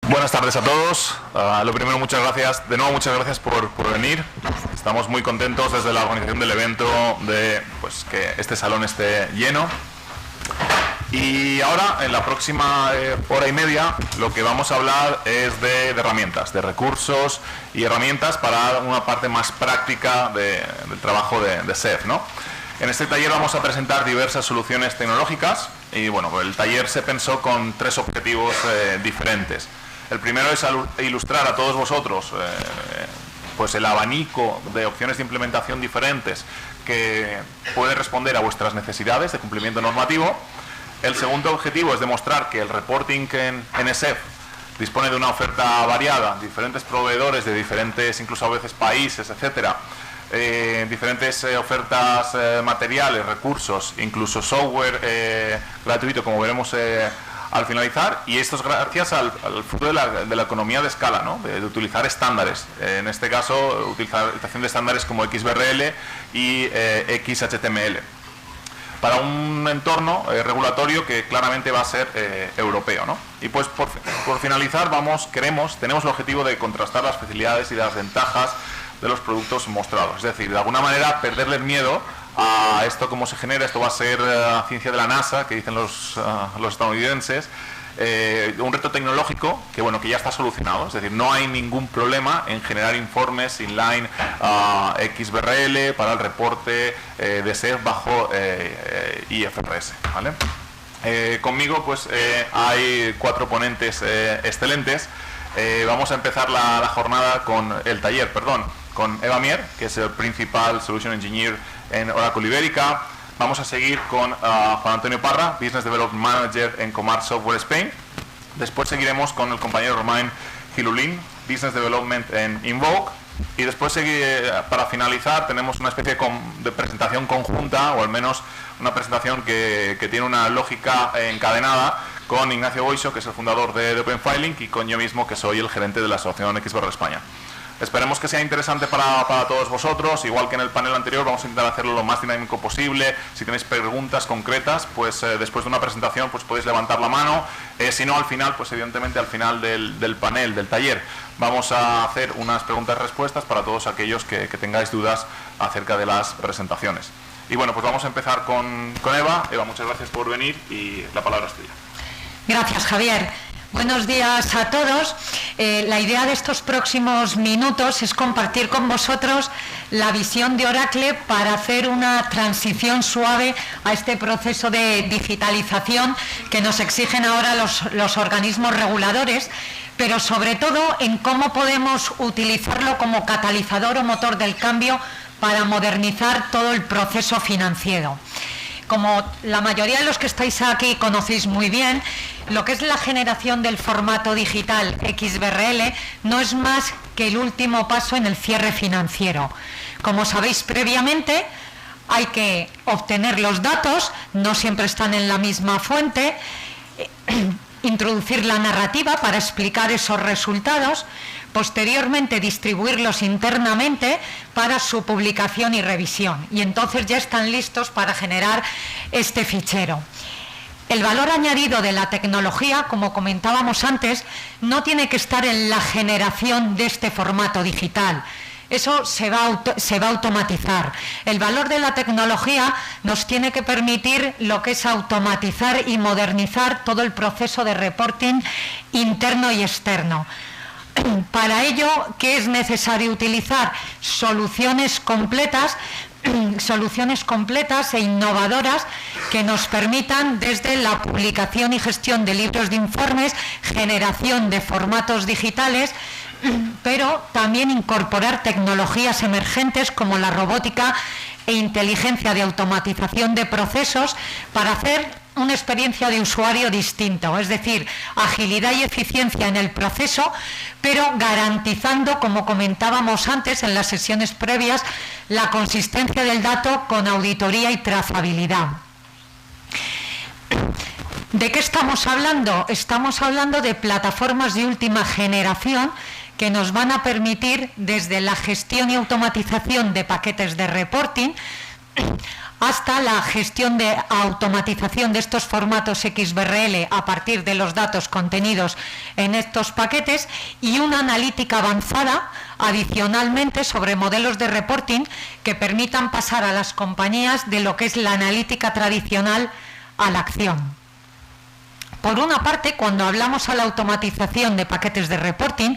Buenas tardes a todos. Lo primero, muchas gracias. De nuevo, muchas gracias por venir. Estamos muy contentos desde la organización del evento de que este salón esté lleno. Y ahora, en la próxima hora y media, lo que vamos a hablar es de herramientas, de recursos y herramientas para una parte más práctica del trabajo de SEF, ¿no? En este taller vamos a presentar diversas soluciones tecnológicas y bueno, el taller se pensó con tres objetivos diferentes. El primero es ilustrar a todos vosotros el abanico de opciones de implementación diferentes que puede responder a vuestras necesidades de cumplimiento normativo. El segundo objetivo es demostrar que el reporting en SEF dispone de una oferta variada, diferentes proveedores de diferentes, incluso a veces países, etcétera, diferentes ofertas materiales, recursos, incluso software gratuito, como veremos al finalizar, y esto es gracias al futuro de la economía de escala, ¿no? de utilizar estándares, en este caso utilización de estándares como XBRL y XHTML, para un entorno regulatorio que claramente va a ser europeo, ¿no? Y pues por finalizar tenemos el objetivo de contrastar las facilidades y las ventajas de los productos mostrados, es decir, de alguna manera perderle el miedo a esto, cómo se genera. Esto va a ser ciencia de la NASA, que dicen los estadounidenses, un reto tecnológico que ya está solucionado, es decir, no hay ningún problema en generar informes inline XBRL para el reporte de SEF bajo IFRS, ¿vale? Conmigo hay cuatro ponentes excelentes. Vamos a empezar la jornada con Eva Mier, que es el Principal Solution Engineer en Oracle Ibérica. Vamos a seguir con Juan Antonio Parra, Business Development Manager en Comart Software Spain. Después seguiremos con el compañero Romain Gilulín, Business Development en Invoke. Y después, para finalizar, tenemos una especie de presentación conjunta, o al menos una presentación que tiene una lógica encadenada, con Ignacio Boixo, que es el fundador de Open Filing, y con yo mismo, que soy el gerente de la Asociación XBRL España. Esperemos que sea interesante para todos vosotros. Igual que en el panel anterior, vamos a intentar hacerlo lo más dinámico posible. Si tenéis preguntas concretas, después de una presentación podéis levantar la mano. Si no, al final, evidentemente al final del panel, del taller, vamos a hacer unas preguntas-respuestas para todos aquellos que tengáis dudas acerca de las presentaciones. Y bueno, vamos a empezar con Eva. Eva, muchas gracias por venir y la palabra es tuya. Gracias, Javier. Buenos días a todos. La idea de estos próximos minutos es compartir con vosotros la visión de Oracle para hacer una transición suave a este proceso de digitalización que nos exigen ahora los organismos reguladores, pero sobre todo en cómo podemos utilizarlo como catalizador o motor del cambio para modernizar todo el proceso financiero. Como la mayoría de los que estáis aquí conocéis muy bien, lo que es la generación del formato digital XBRL no es más que el último paso en el cierre financiero. Como sabéis previamente, hay que obtener los datos, no siempre están en la misma fuente, introducir la narrativa para explicar esos resultados, posteriormente distribuirlos internamente para su publicación y revisión, y entonces ya están listos para generar este fichero. El valor añadido de la tecnología, como comentábamos antes, no tiene que estar en la generación de este formato digital. Eso se va a automatizar. El valor de la tecnología nos tiene que permitir lo que es automatizar y modernizar todo el proceso de reporting interno y externo. Para ello, ¿qué es necesario utilizar? Soluciones completas e innovadoras que nos permitan, desde la publicación y gestión de libros de informes, generación de formatos digitales, pero también incorporar tecnologías emergentes como la robótica e inteligencia de automatización de procesos para hacer una experiencia de usuario distinta, es decir, agilidad y eficiencia en el proceso, pero garantizando, como comentábamos antes en las sesiones previas, la consistencia del dato con auditoría y trazabilidad. ¿De qué estamos hablando? Estamos hablando de plataformas de última generación que nos van a permitir, desde la gestión y automatización de paquetes de reporting hasta la gestión de automatización de estos formatos XBRL a partir de los datos contenidos en estos paquetes, y una analítica avanzada adicionalmente sobre modelos de reporting que permitan pasar a las compañías de lo que es la analítica tradicional a la acción. Por una parte, cuando hablamos a la automatización de paquetes de reporting,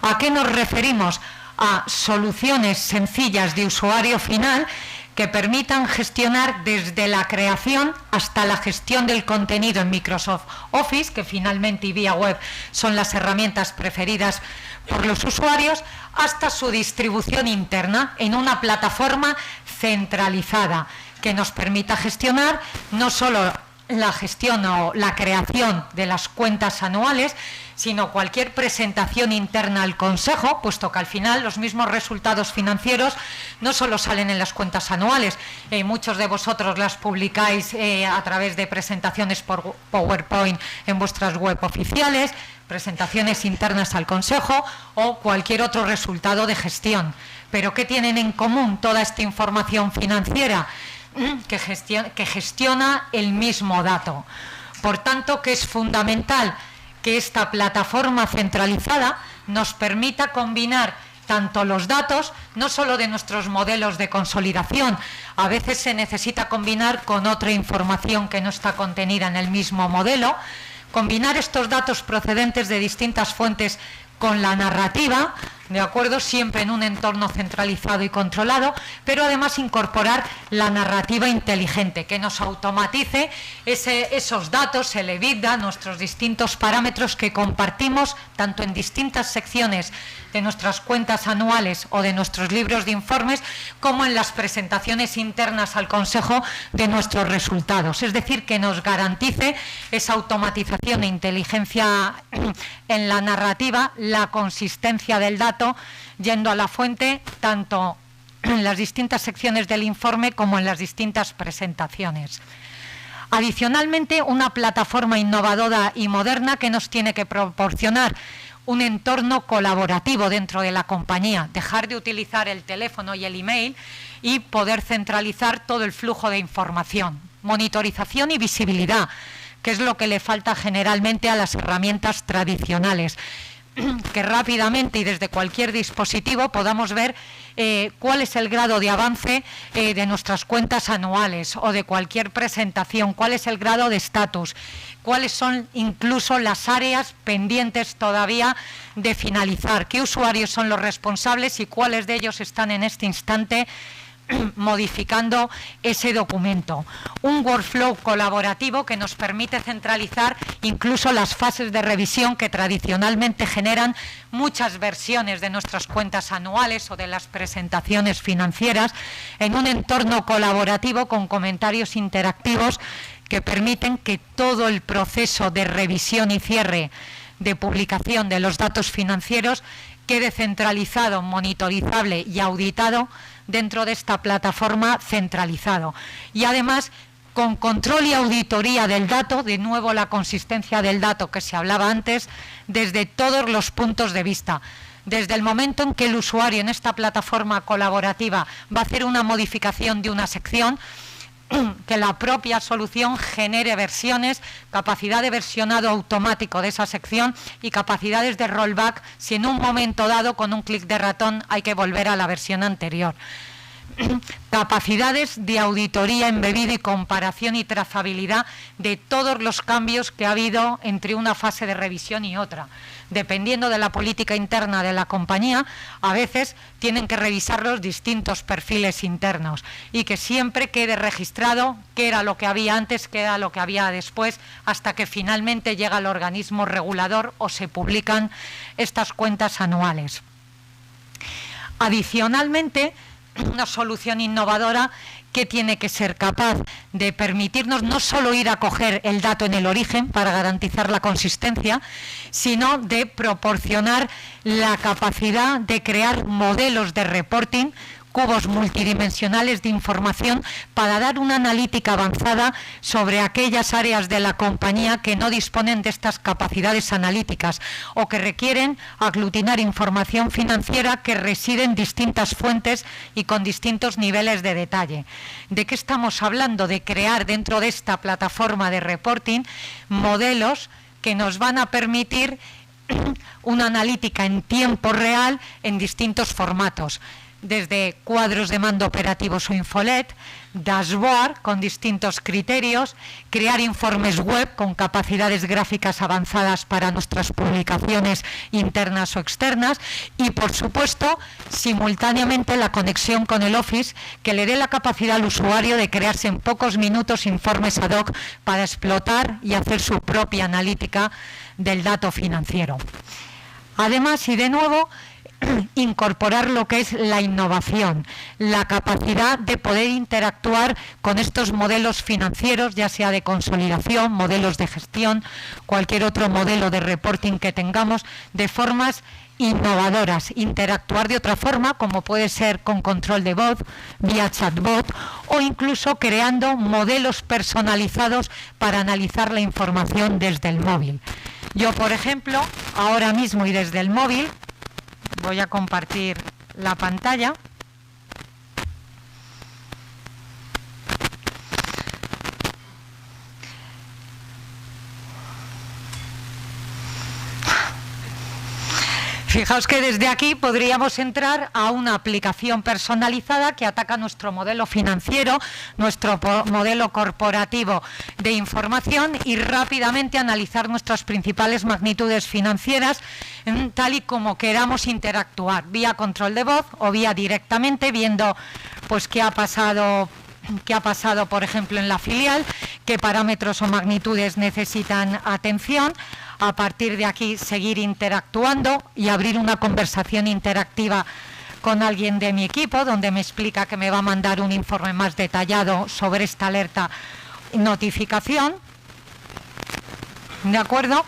¿a qué nos referimos? A soluciones sencillas de usuario final que permitan gestionar desde la creación hasta la gestión del contenido en Microsoft Office, que finalmente y vía web son las herramientas preferidas por los usuarios, hasta su distribución interna en una plataforma centralizada que nos permita gestionar no solo la gestión o la creación de las cuentas anuales, sino cualquier presentación interna al Consejo, puesto que al final los mismos resultados financieros no solo salen en las cuentas anuales, muchos de vosotros las publicáis a través de presentaciones por PowerPoint en vuestras web oficiales, presentaciones internas al Consejo o cualquier otro resultado de gestión. Pero ¿qué tienen en común toda esta información financiera? Que gestiona el mismo dato. Por tanto, que es fundamental que esta plataforma centralizada nos permita combinar tanto los datos, no solo de nuestros modelos de consolidación, a veces se necesita combinar con otra información que no está contenida en el mismo modelo, combinar estos datos procedentes de distintas fuentes con la narrativa, ¿de acuerdo? Siempre en un entorno centralizado y controlado, pero además incorporar la narrativa inteligente, que nos automatice esos datos, el EBITDA, nuestros distintos parámetros que compartimos tanto en distintas secciones de nuestras cuentas anuales o de nuestros libros de informes, como en las presentaciones internas al Consejo de nuestros resultados. Es decir, que nos garantice esa automatización e inteligencia en la narrativa, la consistencia del dato, yendo a la fuente tanto en las distintas secciones del informe como en las distintas presentaciones. Adicionalmente, una plataforma innovadora y moderna que nos tiene que proporcionar un entorno colaborativo dentro de la compañía, dejar de utilizar el teléfono y el email y poder centralizar todo el flujo de información, monitorización y visibilidad, que es lo que le falta generalmente a las herramientas tradicionales. Que rápidamente y desde cualquier dispositivo podamos ver cuál es el grado de avance de nuestras cuentas anuales o de cualquier presentación, cuál es el grado de estatus, cuáles son incluso las áreas pendientes todavía de finalizar, qué usuarios son los responsables y cuáles de ellos están en este instante modificando ese documento. Un workflow colaborativo que nos permite centralizar incluso las fases de revisión que tradicionalmente generan muchas versiones de nuestras cuentas anuales o de las presentaciones financieras en un entorno colaborativo con comentarios interactivos que permiten que todo el proceso de revisión y cierre de publicación de los datos financieros quede centralizado, monitorizable y auditado dentro de esta plataforma centralizado. Y además, con control y auditoría del dato, de nuevo la consistencia del dato que se hablaba antes, desde todos los puntos de vista. Desde el momento en que el usuario en esta plataforma colaborativa va a hacer una modificación de una sección, que la propia solución genere versiones, capacidad de versionado automático de esa sección y capacidades de rollback si en un momento dado con un clic de ratón hay que volver a la versión anterior. Capacidades de auditoría embebida y comparación y trazabilidad de todos los cambios que ha habido entre una fase de revisión y otra. Dependiendo de la política interna de la compañía, a veces tienen que revisar los distintos perfiles internos y que siempre quede registrado qué era lo que había antes, qué era lo que había después, hasta que finalmente llega el organismo regulador o se publican estas cuentas anuales. Adicionalmente, una solución innovadora que tiene que ser capaz de permitirnos no solo ir a coger el dato en el origen para garantizar la consistencia, sino de proporcionar la capacidad de crear modelos de reporting cubos multidimensionales de información para dar una analítica avanzada sobre aquellas áreas de la compañía que no disponen de estas capacidades analíticas o que requieren aglutinar información financiera que reside en distintas fuentes y con distintos niveles de detalle. ¿De qué estamos hablando? De crear dentro de esta plataforma de reporting modelos que nos van a permitir una analítica en tiempo real en distintos formatos, desde cuadros de mando operativos o infolet, dashboard con distintos criterios, crear informes web con capacidades gráficas avanzadas para nuestras publicaciones internas o externas y, por supuesto, simultáneamente la conexión con el Office que le dé la capacidad al usuario de crearse en pocos minutos informes ad hoc para explotar y hacer su propia analítica del dato financiero. Además, y de nuevo, incorporar lo que es la innovación, la capacidad de poder interactuar con estos modelos financieros, ya sea de consolidación, modelos de gestión, cualquier otro modelo de reporting que tengamos, de formas innovadoras, interactuar de otra forma, como puede ser con control de voz, vía chatbot, o incluso creando modelos personalizados para analizar la información desde el móvil. Yo, por ejemplo, ahora mismo y desde el móvil, voy a compartir la pantalla. Fijaos que desde aquí podríamos entrar a una aplicación personalizada que ataca nuestro modelo financiero, nuestro modelo corporativo de información y rápidamente analizar nuestras principales magnitudes financieras tal y como queramos interactuar, vía control de voz o vía directamente viendo pues qué ha pasado, por ejemplo, en la filial, qué parámetros o magnitudes necesitan atención. A partir de aquí seguir interactuando y abrir una conversación interactiva con alguien de mi equipo donde me explica que me va a mandar un informe más detallado sobre esta alerta y notificación. ¿De acuerdo?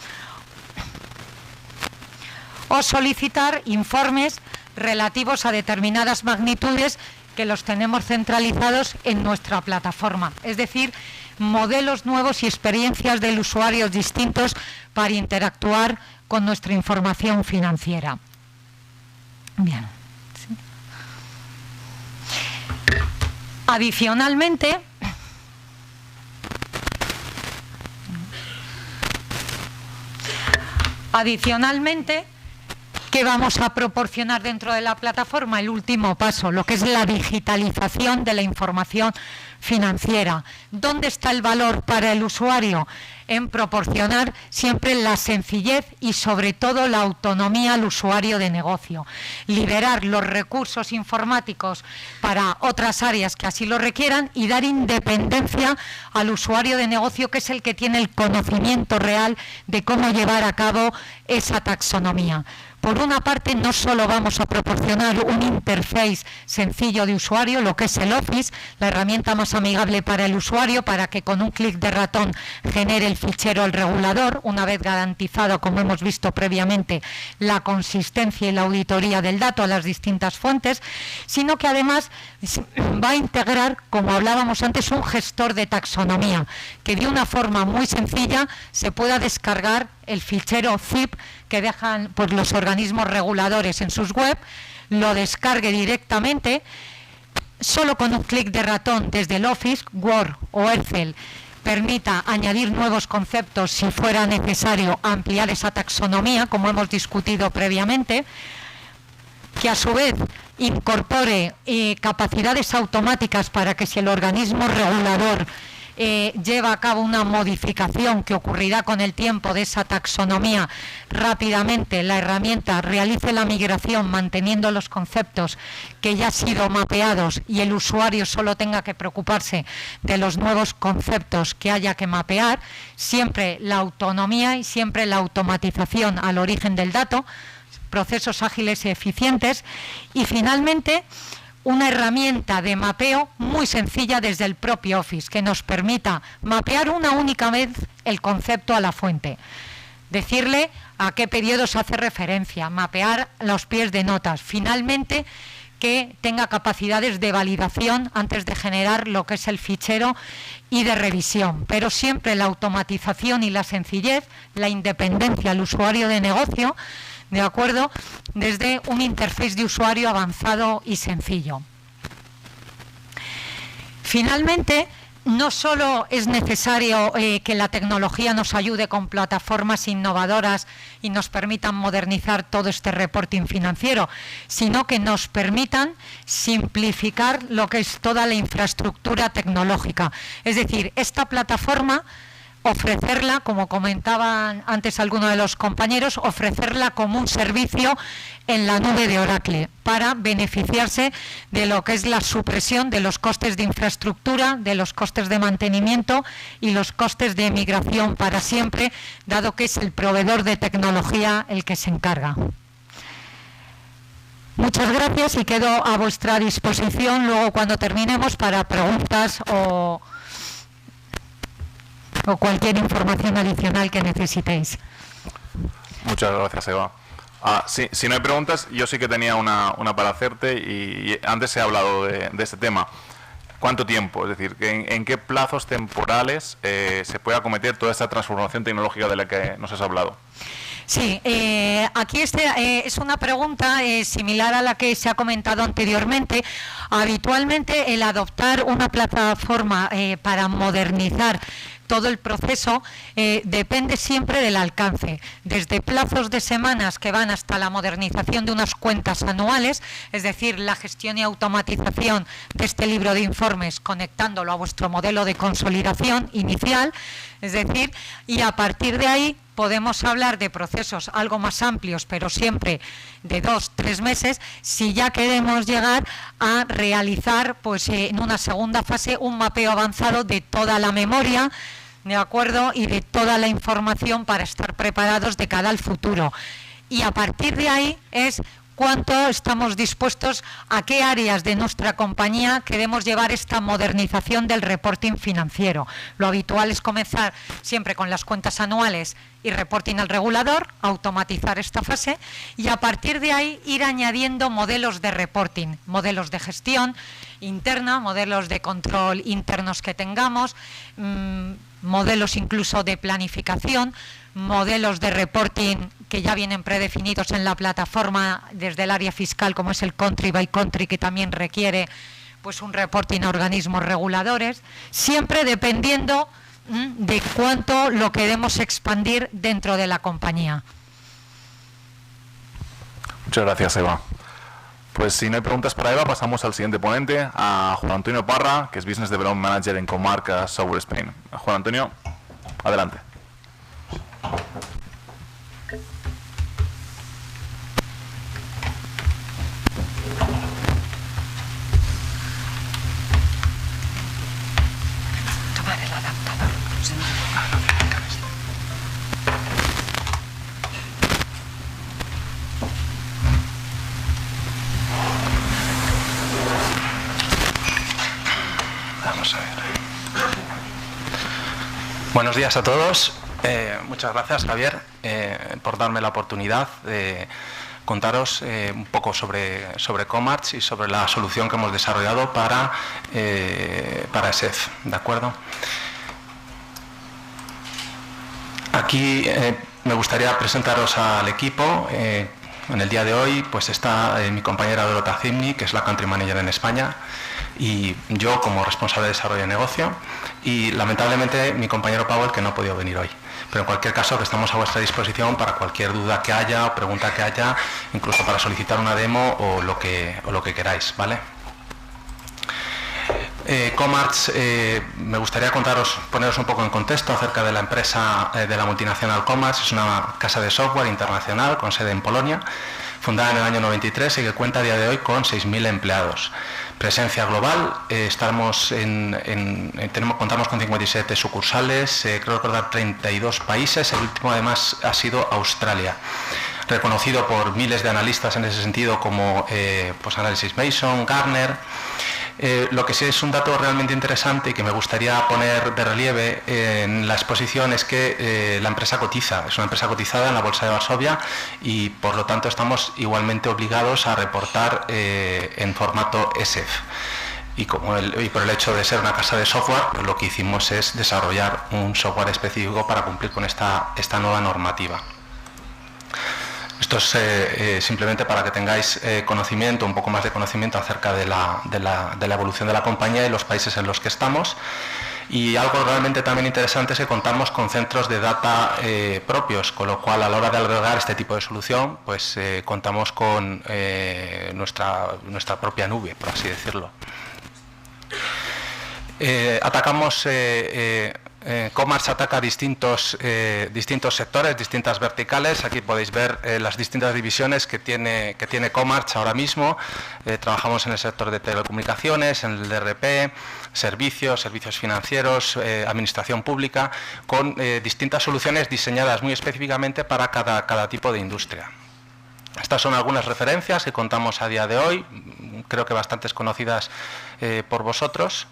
O solicitar informes relativos a determinadas magnitudes que los tenemos centralizados en nuestra plataforma. Es decir, modelos nuevos y experiencias del usuario distintos para interactuar con nuestra información financiera. Bien. Adicionalmente, ¿qué vamos a proporcionar dentro de la plataforma? El último paso, lo que es la digitalización de la información financiera. ¿Dónde está el valor para el usuario? En proporcionar siempre la sencillez y sobre todo la autonomía al usuario de negocio. Liberar los recursos informáticos para otras áreas que así lo requieran y dar independencia al usuario de negocio, que es el que tiene el conocimiento real de cómo llevar a cabo esa taxonomía. Por una parte, no solo vamos a proporcionar un interface sencillo de usuario, lo que es el Office, la herramienta más amigable para el usuario, para que con un clic de ratón genere el fichero al regulador, una vez garantizado, como hemos visto previamente, la consistencia y la auditoría del dato a las distintas fuentes, sino que además va a integrar, como hablábamos antes, un gestor de taxonomía, que de una forma muy sencilla se pueda descargar el fichero zip que dejan pues, los organismos reguladores en sus web, lo descargue directamente, solo con un clic de ratón desde el Office, Word o Excel, permita añadir nuevos conceptos si fuera necesario, ampliar esa taxonomía, como hemos discutido previamente, que a su vez incorpore capacidades automáticas para que si el organismo regulador lleva a cabo una modificación que ocurrirá con el tiempo de esa taxonomía, rápidamente la herramienta realice la migración manteniendo los conceptos que ya han sido mapeados y el usuario solo tenga que preocuparse de los nuevos conceptos que haya que mapear, siempre la autonomía y siempre la automatización al origen del dato, procesos ágiles y eficientes y finalmente una herramienta de mapeo muy sencilla desde el propio Office que nos permita mapear una única vez el concepto a la fuente, decirle a qué periodos hace referencia, mapear los pies de notas, finalmente que tenga capacidades de validación antes de generar lo que es el fichero y de revisión, pero siempre la automatización y la sencillez, la independencia al usuario de negocio, ¿de acuerdo?, desde un interface de usuario avanzado y sencillo. Finalmente, no solo es necesario que la tecnología nos ayude con plataformas innovadoras y nos permitan modernizar todo este reporting financiero, sino que nos permitan simplificar lo que es toda la infraestructura tecnológica. Es decir, esta plataforma, ofrecerla, como comentaban antes algunos de los compañeros, ofrecerla como un servicio en la nube de Oracle para beneficiarse de lo que es la supresión de los costes de infraestructura, de los costes de mantenimiento y los costes de migración para siempre, dado que es el proveedor de tecnología el que se encarga. Muchas gracias y quedo a vuestra disposición luego cuando terminemos para preguntas o cualquier información adicional que necesitéis. Muchas gracias, Eva. Si no hay preguntas, yo sí que tenía una para hacerte y antes he hablado de este tema. ¿Cuánto tiempo? Es decir, ¿en qué plazos temporales se puede acometer toda esta transformación tecnológica de la que nos has hablado? Sí, aquí es una pregunta similar a la que se ha comentado anteriormente. Habitualmente el adoptar una plataforma para modernizar todo el proceso depende siempre del alcance, desde plazos de semanas que van hasta la modernización de unas cuentas anuales, es decir, la gestión y automatización de este libro de informes conectándolo a vuestro modelo de consolidación inicial, es decir, y a partir de ahí podemos hablar de procesos algo más amplios, pero siempre de 2-3 meses, si ya queremos llegar a realizar, pues en una segunda fase, un mapeo avanzado de toda la memoria, ¿de acuerdo?, y de toda la información para estar preparados de cara al futuro. Y a partir de ahí es cuánto estamos dispuestos, a qué áreas de nuestra compañía queremos llevar esta modernización del reporting financiero. Lo habitual es comenzar siempre con las cuentas anuales y reporting al regulador, automatizar esta fase y a partir de ahí ir añadiendo modelos de reporting, modelos de gestión interna, modelos de control internos que tengamos, modelos incluso de planificación, modelos de reporting que ya vienen predefinidos en la plataforma desde el área fiscal, como es el country by country, que también requiere pues un reporting a organismos reguladores, siempre dependiendo de cuánto lo queremos expandir dentro de la compañía. Muchas gracias, Eva. Pues si no hay preguntas para Eva, pasamos al siguiente ponente, a Juan Antonio Parra, que es Business Development Manager en Comarca Software Spain. Juan Antonio, adelante. Tomar el adaptador. Vamos a ver. Buenos días a todos. Muchas gracias, Javier, por darme la oportunidad de contaros un poco sobre Comarch y sobre la solución que hemos desarrollado para ESEF, ¿de acuerdo? Aquí me gustaría presentaros al equipo. En el día de hoy pues está mi compañera Dorota Zimny, que es la Country Manager en España, y yo como responsable de desarrollo de negocio, y lamentablemente mi compañero Powell, que no ha podido venir hoy. Pero en cualquier caso que estamos a vuestra disposición para cualquier duda que haya o pregunta que haya, incluso para solicitar una demo o lo que queráis, ¿vale? Comarch, me gustaría poneros un poco en contexto acerca de la empresa de la multinacional Comarch. Es una casa de software internacional con sede en Polonia, fundada en el año 93 y que cuenta a día de hoy con 6.000 empleados. Presencia global, contamos con 57 sucursales, creo recordar 32 países, el último además ha sido Australia. Reconocido por miles de analistas en ese sentido como pues Analysys Mason, Gartner. Lo que sí es un dato realmente interesante y que me gustaría poner de relieve en la exposición es que la empresa cotiza, es una empresa cotizada en la Bolsa de Varsovia y por lo tanto estamos igualmente obligados a reportar en formato ESEF. Y por el hecho de ser una casa de software, pues lo que hicimos es desarrollar un software específico para cumplir con esta nueva normativa. Esto es simplemente para que tengáis conocimiento, un poco más de conocimiento acerca de la evolución de la compañía y los países en los que estamos. Y algo realmente también interesante es que contamos con centros de data propios, con lo cual a la hora de albergar este tipo de solución, pues contamos con nuestra propia nube, por así decirlo. Comarch ataca distintos sectores, distintas verticales. Aquí podéis ver las distintas divisiones que tiene Comarch ahora mismo. Trabajamos en el sector de telecomunicaciones, en el DRP, servicios financieros, administración pública, con distintas soluciones diseñadas muy específicamente para cada tipo de industria. Estas son algunas referencias que contamos a día de hoy, creo que bastantes conocidas por vosotros.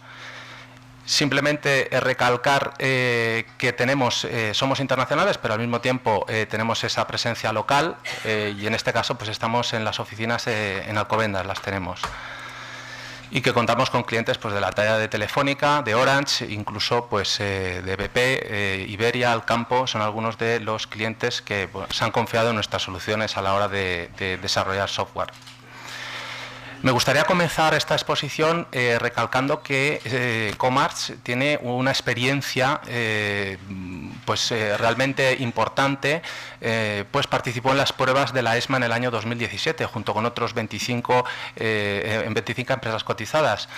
Simplemente recalcar que somos internacionales, pero al mismo tiempo tenemos esa presencia local y en este caso pues estamos en las oficinas en Alcobendas, las tenemos. Y que contamos con clientes pues de la talla de Telefónica, de Orange, incluso pues de BP, Iberia, Alcampo, son algunos de los clientes que se han confiado en nuestras soluciones a la hora de desarrollar software. Me gustaría comenzar esta exposición recalcando que Comarch tiene una experiencia realmente importante, pues participó en las pruebas de la ESMA en el año 2017 junto con otros 25 empresas cotizadas.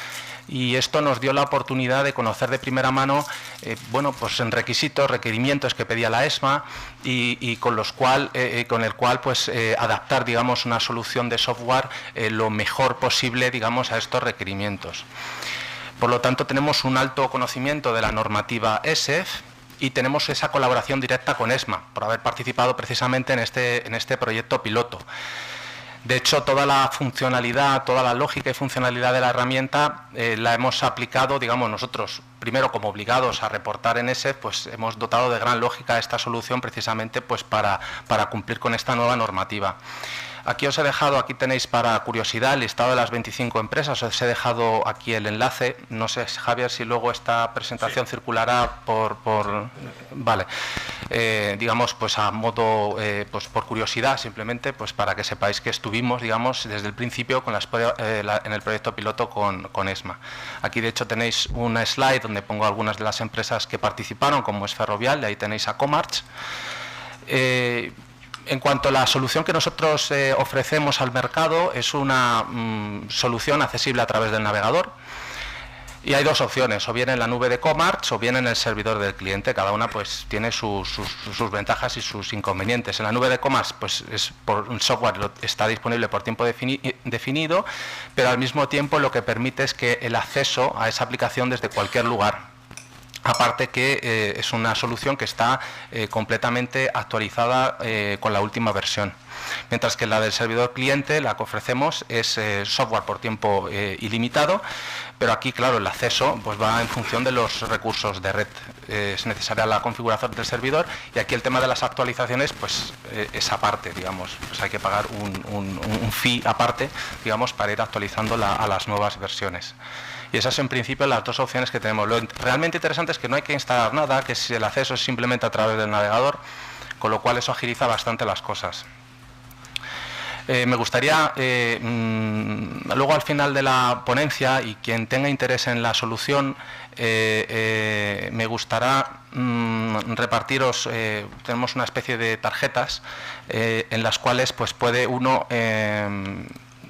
Y esto nos dio la oportunidad de conocer de primera mano en requerimientos que pedía la ESMA y con el cual adaptar, digamos, una solución de software lo mejor posible, digamos, a estos requerimientos. Por lo tanto, tenemos un alto conocimiento de la normativa ESEF y tenemos esa colaboración directa con ESMA por haber participado precisamente en este proyecto piloto. De hecho, toda la funcionalidad, toda la lógica y funcionalidad de la herramienta la hemos aplicado, digamos, nosotros, primero como obligados a reportar en ESEF, pues hemos dotado de gran lógica esta solución precisamente pues para cumplir con esta nueva normativa. Aquí os he dejado, aquí tenéis para curiosidad el listado de las 25 empresas, os he dejado aquí el enlace, no sé, Javier, si luego esta presentación circulará vale, digamos, pues a modo, pues por curiosidad, simplemente, pues para que sepáis que estuvimos, digamos, desde el principio con en el proyecto piloto con ESMA. Aquí, de hecho, tenéis una slide donde pongo algunas de las empresas que participaron, como es Ferrovial, y ahí tenéis a Comarch. En cuanto a la solución que nosotros ofrecemos al mercado, es una solución accesible a través del navegador y hay dos opciones, o bien en la nube de Comarch o bien en el servidor del cliente. Cada una pues tiene sus ventajas y sus inconvenientes. En la nube de Comarch pues un software está disponible por tiempo definido, pero al mismo tiempo lo que permite es que el acceso a esa aplicación desde cualquier lugar. Aparte que es una solución que está completamente actualizada con la última versión. Mientras que la del servidor cliente, la que ofrecemos, es software por tiempo ilimitado, pero aquí, claro, el acceso pues va en función de los recursos de red. Es necesaria la configuración del servidor y aquí el tema de las actualizaciones pues es aparte, digamos. Pues hay que pagar un fee aparte, digamos, para ir actualizando a las nuevas versiones. Y esas en principio las dos opciones que tenemos. Lo realmente interesante es que no hay que instalar nada, que el acceso es simplemente a través del navegador, con lo cual eso agiliza bastante las cosas. Me gustaría, luego al final de la ponencia, y quien tenga interés en la solución, me gustará repartiros, tenemos una especie de tarjetas en las cuales pues puede uno...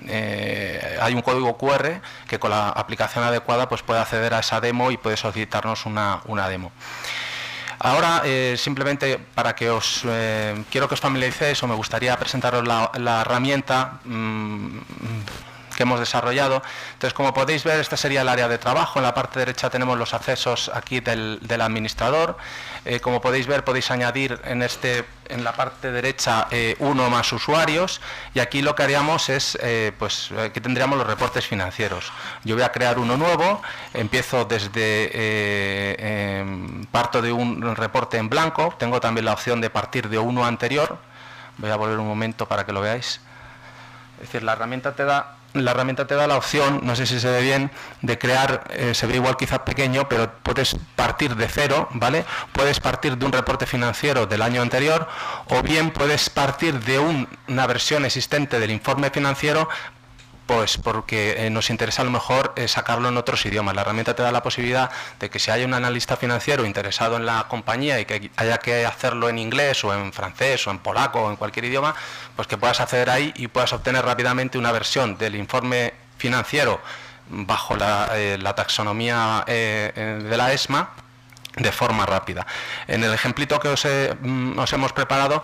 hay un código QR que con la aplicación adecuada pues puede acceder a esa demo y puede solicitarnos una demo. Ahora, simplemente para que quiero que os familiaricéis, o me gustaría presentaros la herramienta que hemos desarrollado. Entonces, como podéis ver, este sería el área de trabajo. En la parte derecha tenemos los accesos aquí del administrador. Como podéis ver, podéis añadir en la parte derecha uno más usuarios, y aquí lo que haríamos es, aquí tendríamos los reportes financieros. Yo voy a crear uno nuevo, empiezo parto de un reporte en blanco, tengo también la opción de partir de uno anterior. Voy a volver un momento para que lo veáis. Es decir, la herramienta te da la opción, no sé si se ve bien, de crear, se ve igual quizás pequeño, pero puedes partir de cero, ¿vale? Puedes partir de un reporte financiero del año anterior, o bien puedes partir de una versión existente del informe financiero, pues porque nos interesa a lo mejor sacarlo en otros idiomas. La herramienta te da la posibilidad de que si hay un analista financiero interesado en la compañía y que haya que hacerlo en inglés o en francés o en polaco o en cualquier idioma, pues que puedas acceder ahí y puedas obtener rápidamente una versión del informe financiero bajo la taxonomía de la ESMA de forma rápida. En el ejemplito que os hemos preparado,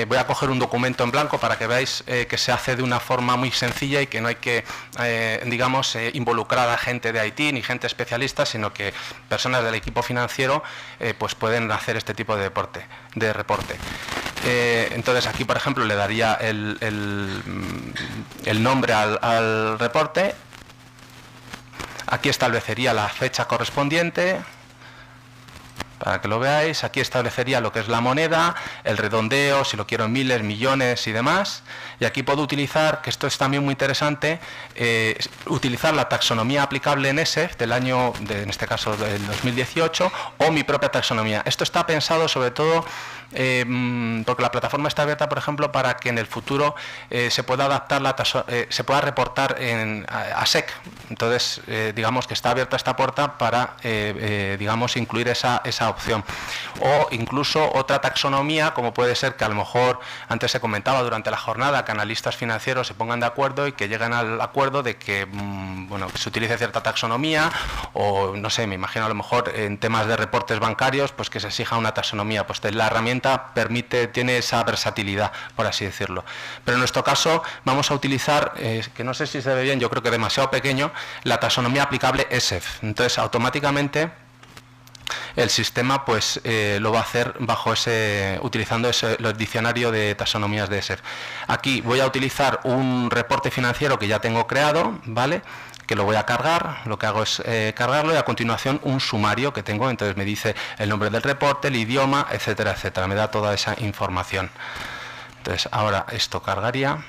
voy a coger un documento en blanco para que veáis que se hace de una forma muy sencilla y que no hay que, involucrar a gente de IT ni gente especialista, sino que personas del equipo financiero pues pueden hacer este tipo de reporte. Entonces aquí, por ejemplo, le daría el nombre al reporte. Aquí establecería la fecha correspondiente, para que lo veáis. Aquí establecería lo que es la moneda, el redondeo, si lo quiero en miles, millones y demás. Y aquí puedo utilizar, que esto es también muy interesante, utilizar la taxonomía aplicable en ESEF del año, en este caso del 2018, o mi propia taxonomía. Esto está pensado sobre todo porque la plataforma está abierta, por ejemplo, para que en el futuro se pueda adaptar se pueda reportar a SEC. Entonces, digamos que está abierta esta puerta para, incluir esa opción. O incluso otra taxonomía, como puede ser que a lo mejor, antes se comentaba durante la jornada, que analistas financieros se pongan de acuerdo y que lleguen al acuerdo de que, que se utilice cierta taxonomía, o no sé, me imagino a lo mejor en temas de reportes bancarios, pues que se exija una taxonomía. Pues la herramienta tiene esa versatilidad, por así decirlo. Pero en nuestro caso vamos a utilizar, que no sé si se ve bien, yo creo que demasiado pequeño, la taxonomía aplicable ESEF. Entonces, automáticamente el sistema pues lo va a hacer utilizando el diccionario de taxonomías de ESEF. Aquí voy a utilizar un reporte financiero que ya tengo creado, ¿vale?, que lo voy a cargar. Lo que hago es cargarlo, y a continuación un sumario que tengo. Entonces me dice el nombre del reporte, el idioma, etcétera, etcétera. Me da toda esa información. Entonces ahora esto cargaría.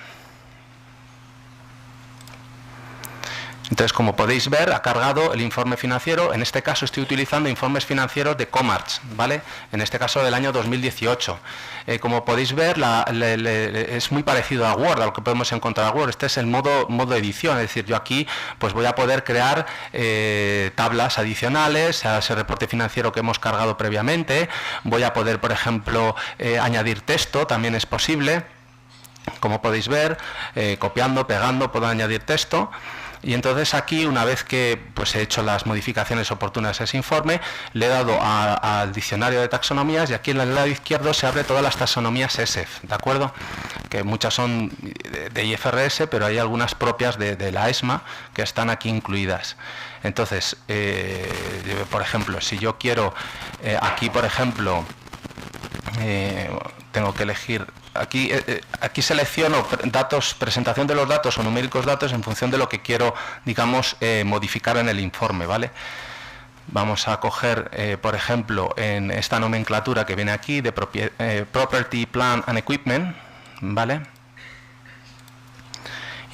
Entonces, como podéis ver, ha cargado el informe financiero. En este caso estoy utilizando informes financieros de Comarch, ¿vale? En este caso del año 2018. Como podéis ver, es muy parecido a Word, a lo que podemos encontrar en Word. Este es el modo edición, es decir, yo aquí pues voy a poder crear tablas adicionales a ese reporte financiero que hemos cargado previamente. Voy a poder, por ejemplo, añadir texto, también es posible. Como podéis ver, copiando, pegando, puedo añadir texto. Y entonces aquí, una vez que pues he hecho las modificaciones oportunas a ese informe, le he dado al diccionario de taxonomías, y aquí en el lado izquierdo se abre todas las taxonomías ESEF, ¿de acuerdo? Que muchas son de IFRS, pero hay algunas propias de la ESMA que están aquí incluidas. Entonces, por ejemplo, si yo quiero, aquí por ejemplo, tengo que elegir. Aquí selecciono datos, presentación de los datos o numéricos datos en función de lo que quiero, digamos, modificar en el informe, ¿vale? Vamos a coger, por ejemplo, en esta nomenclatura que viene aquí de Property, Plant and Equipment, ¿vale?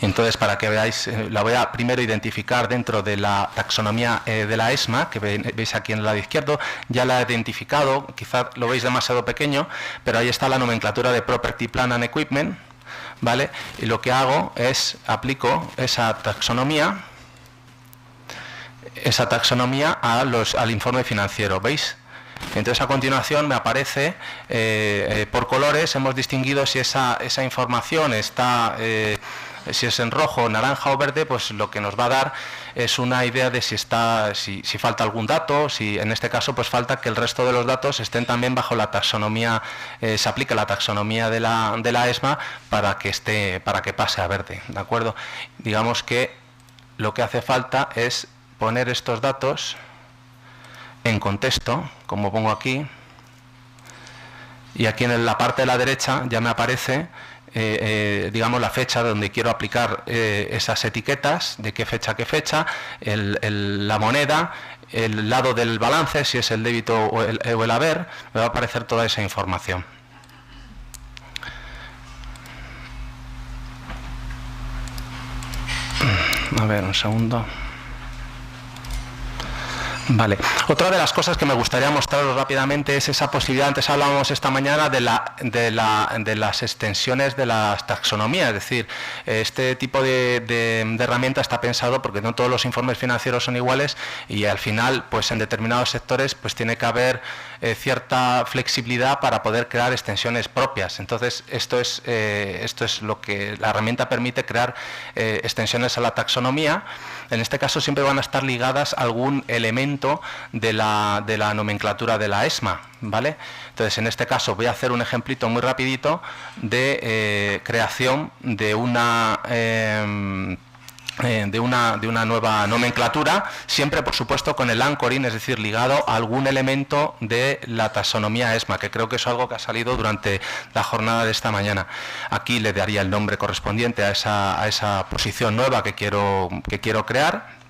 Entonces, para que veáis, la voy a primero identificar dentro de la taxonomía de la ESMA, que veis aquí en el lado izquierdo. Ya la he identificado, quizás lo veis demasiado pequeño, pero ahí está la nomenclatura de Property, Plant and Equipment, ¿vale? Y lo que hago es aplico esa taxonomía al informe financiero, ¿veis? Entonces, a continuación me aparece por colores. Hemos distinguido si esa información está si es en rojo, naranja o verde, pues lo que nos va a dar es una idea de si falta algún dato, si en este caso pues falta que el resto de los datos estén también bajo la taxonomía, se aplique la taxonomía de la ESMA para que pase a verde, ¿de acuerdo? Digamos que lo que hace falta es poner estos datos en contexto, como pongo aquí, y aquí en la parte de la derecha ya me aparece digamos la fecha donde quiero aplicar esas etiquetas, de qué fecha, la moneda, el lado del balance, si es el débito o el haber, me va a aparecer toda esa información. A ver, un segundo. Vale. Otra de las cosas que me gustaría mostraros rápidamente es esa posibilidad, antes hablábamos esta mañana de las extensiones de las taxonomías, es decir, este tipo de herramienta está pensado porque no todos los informes financieros son iguales y al final, pues en determinados sectores, pues tiene que haber cierta flexibilidad para poder crear extensiones propias. Entonces, esto es lo que la herramienta permite, crear extensiones a la taxonomía. En este caso siempre van a estar ligadas a algún elemento de la nomenclatura de la ESMA, ¿vale? Entonces, en este caso voy a hacer un ejemplito muy rapidito de creación de una nueva nomenclatura, siempre por supuesto con el anchoring, es decir, ligado a algún elemento de la taxonomía ESMA, que creo que es algo que ha salido durante la jornada de esta mañana. Aquí le daría el nombre correspondiente a esa posición nueva que quiero crear.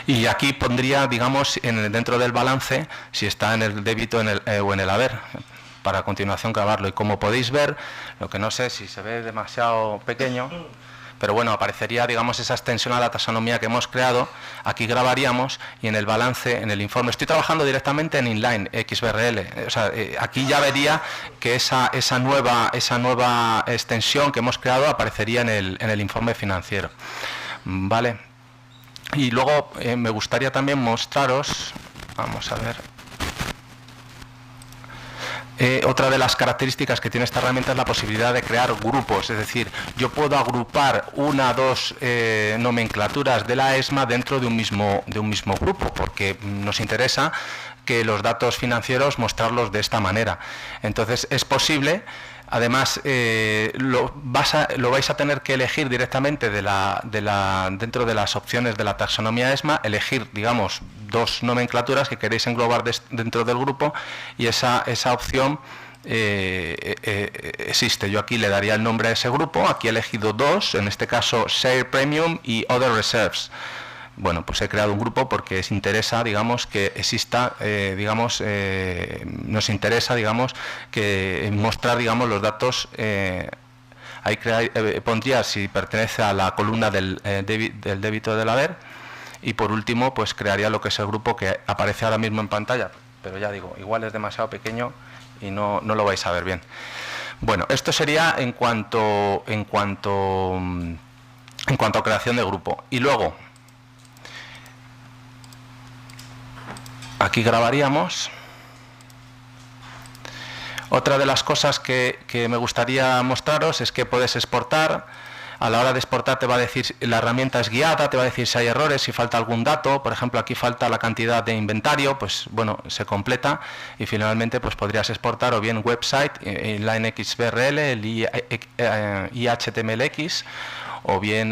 Y aquí pondría, digamos, dentro del balance, si está en el débito o en el haber, para a continuación grabarlo. Y como podéis ver, lo que no sé si se ve demasiado pequeño, pero bueno, aparecería, digamos, esa extensión a la taxonomía que hemos creado. Aquí grabaríamos y en el balance, en el informe, estoy trabajando directamente en inline XBRL, o sea, aquí ya vería que esa nueva extensión que hemos creado aparecería en el informe financiero, ¿vale? Y luego me gustaría también mostraros, vamos a ver, otra de las características que tiene esta herramienta es la posibilidad de crear grupos, es decir, yo puedo agrupar una o dos nomenclaturas de la ESMA dentro de un mismo grupo, porque nos interesa que los datos financieros mostrarlos de esta manera. Entonces es posible. Además, lo vais a tener que elegir directamente dentro de las opciones de la taxonomía ESMA, elegir, digamos, dos nomenclaturas que queréis englobar dentro del grupo y esa opción existe. Yo aquí le daría el nombre a ese grupo, aquí he elegido dos, en este caso Share Premium y Other Reserves. Bueno, pues he creado un grupo porque os interesa, digamos, que exista, nos interesa, digamos, que mostrar, digamos, los datos. Ahí pondría si pertenece a la columna del débito del haber, y por último, pues crearía lo que es el grupo que aparece ahora mismo en pantalla, pero ya digo, igual es demasiado pequeño y no lo vais a ver bien. Bueno, esto sería en cuanto a creación de grupo. Y luego, aquí grabaríamos. Otra de las cosas que me gustaría mostraros es que puedes exportar. A la hora de exportar te va a decir, la herramienta es guiada, te va a decir si hay errores, si falta algún dato. Por ejemplo, aquí falta la cantidad de inventario, pues bueno, se completa y finalmente pues podrías exportar o bien website, inline XBRL, el IHTMLX, o bien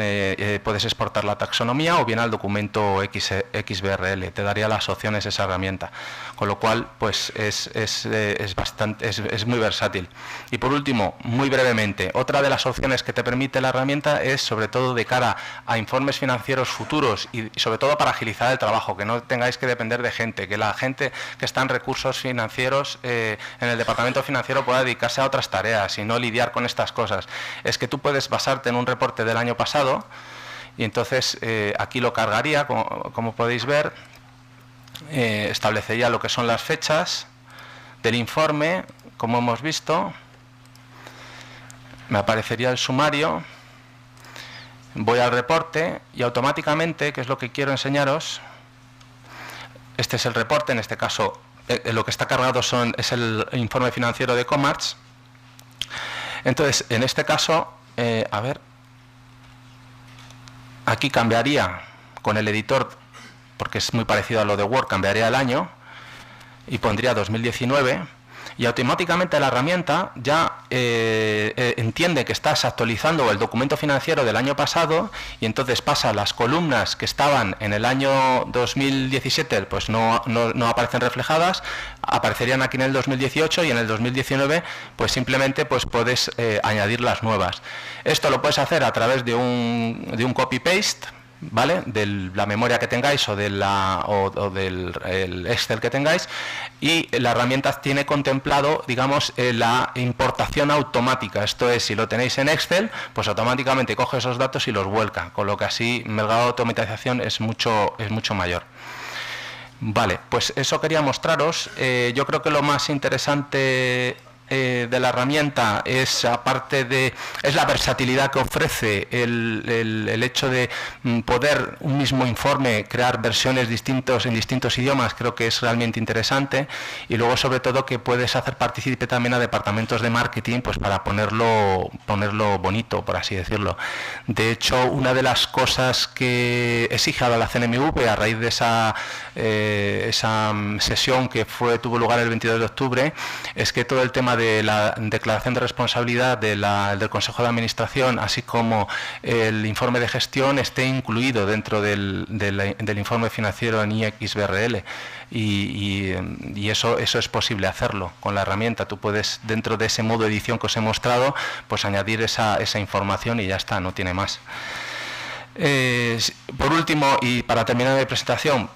puedes exportar la taxonomía o bien al documento XBRL. Te daría las opciones esa herramienta, con lo cual pues es muy versátil. Y por último, muy brevemente, otra de las opciones que te permite la herramienta es sobre todo de cara a informes financieros futuros y sobre todo para agilizar el trabajo, que no tengáis que depender de gente, que la gente que está en recursos financieros en el departamento financiero pueda dedicarse a otras tareas y no lidiar con estas cosas. Es que tú puedes basarte en un reporte del año pasado y entonces aquí lo cargaría, como podéis ver, establecería lo que son las fechas del informe, como hemos visto, me aparecería el sumario, voy al reporte y automáticamente, que es lo que quiero enseñaros, este es el reporte, en este caso lo que está cargado es el informe financiero de Comarch. Entonces, en este caso, a ver, aquí cambiaría con el editor, porque es muy parecido a lo de Word, cambiaría el año y pondría 2019, y automáticamente la herramienta ya entiende que estás actualizando el documento financiero del año pasado, y entonces pasa las columnas que estaban en el año 2017, pues no aparecen reflejadas, aparecerían aquí en el 2018, y en el 2019 pues simplemente pues puedes añadir las nuevas. Esto lo puedes hacer a través de un copy-paste, ¿vale?, de la memoria que tengáis o del el Excel que tengáis, y la herramienta tiene contemplado, digamos, la importación automática. Esto es, si lo tenéis en Excel, pues automáticamente coge esos datos y los vuelca, con lo que así el grado de automatización es mucho mayor. Vale, pues eso quería mostraros. Yo creo que lo más interesante de la herramienta es, aparte de, es la versatilidad que ofrece el hecho de poder un mismo informe crear versiones en distintos idiomas. Creo que es realmente interesante, y luego sobre todo que puedes hacer partícipe también a departamentos de marketing, pues para ponerlo bonito, por así decirlo. De hecho, una de las cosas que exige a la CNMV a raíz de esa sesión que tuvo lugar el 22 de octubre es que todo el tema de la declaración de responsabilidad del Consejo de Administración, así como el informe de gestión, esté incluido dentro del informe financiero en IXBRL, y eso es posible hacerlo con la herramienta. Tú puedes, dentro de ese modo edición que os he mostrado, pues añadir esa información y ya está, no tiene más. Por último, y para terminar mi presentación,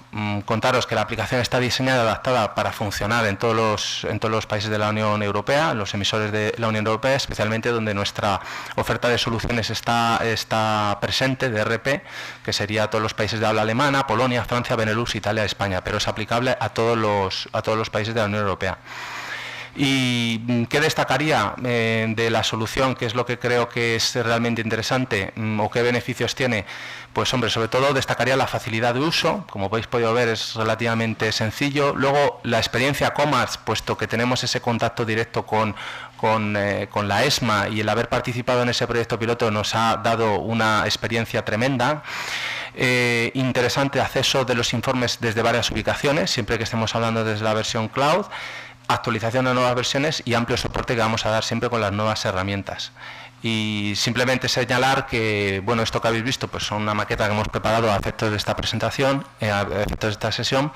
contaros que la aplicación está diseñada y adaptada para funcionar en todos los países de la Unión Europea, los emisores de la Unión Europea, especialmente donde nuestra oferta de soluciones está presente, de RP, que sería todos los países de habla alemana, Polonia, Francia, Benelux, Italia, España, pero es aplicable a todos los países de la Unión Europea. ¿Y qué destacaría de la solución? ¿Qué es lo que creo que es realmente interesante o qué beneficios tiene? Pues hombre, sobre todo destacaría la facilidad de uso. Como habéis podido ver, es relativamente sencillo. Luego la experiencia Commerce, puesto que tenemos ese contacto directo con la ESMA, y el haber participado en ese proyecto piloto nos ha dado una experiencia tremenda. Interesante acceso de los informes desde varias ubicaciones, siempre que estemos hablando desde la versión cloud, actualización de nuevas versiones y amplio soporte que vamos a dar siempre con las nuevas herramientas. Y simplemente señalar que, bueno, esto que habéis visto pues son una maqueta que hemos preparado a efectos de esta presentación, a efectos de esta sesión,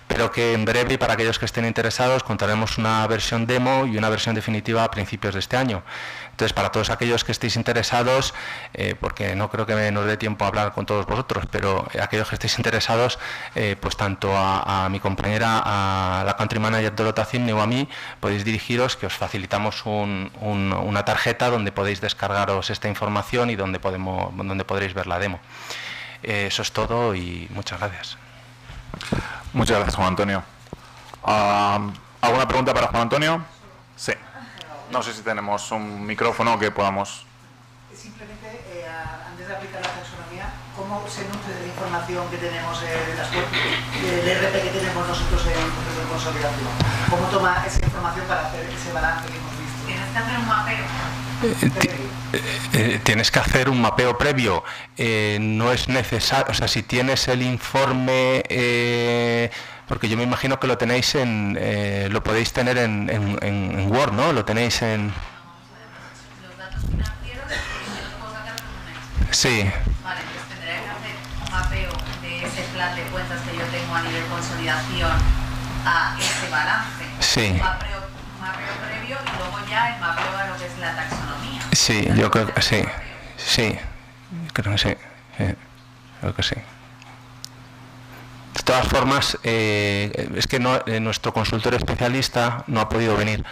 pero que en breve, y para aquellos que estén interesados, contaremos una versión demo y una versión definitiva a principios de este año. Entonces, para todos aquellos que estéis interesados, porque no creo que nos dé tiempo a hablar con todos vosotros, pero aquellos que estéis interesados, pues tanto a mi compañera, a la Country Manager Dorota Zimny, o a mí, podéis dirigiros, que os facilitamos una tarjeta donde podéis descargaros esta información y donde podréis ver la demo. Eso es todo y muchas gracias. Muchas gracias, Juan Antonio. ¿Alguna pregunta para Juan Antonio? Sí. No sé si tenemos un micrófono que podamos... Simplemente, antes de aplicar la taxonomía, ¿cómo se nutre de la información que tenemos del RP que tenemos nosotros en el proceso de consolidación? ¿Cómo toma esa información para hacer ese balance que hemos visto? Tienes que hacer un mapeo. Tienes que hacer un mapeo previo. No es necesario, o sea, si tienes el informe... porque yo me imagino que lo tenéis lo podéis tener en Word, ¿no? Lo tenéis en... Los datos financieros yo los puedo sacar con un Excel. Sí. Vale, pues tendré que hacer un mapeo de ese plan de cuentas que yo tengo a nivel consolidación a ese balance. Sí. Un mapeo previo y luego ya el mapeo a lo que es la taxonomía. Sí, yo creo que sí. Sí, creo que sí. Creo que sí. De todas formas, es que nuestro consultor especialista no ha podido venir,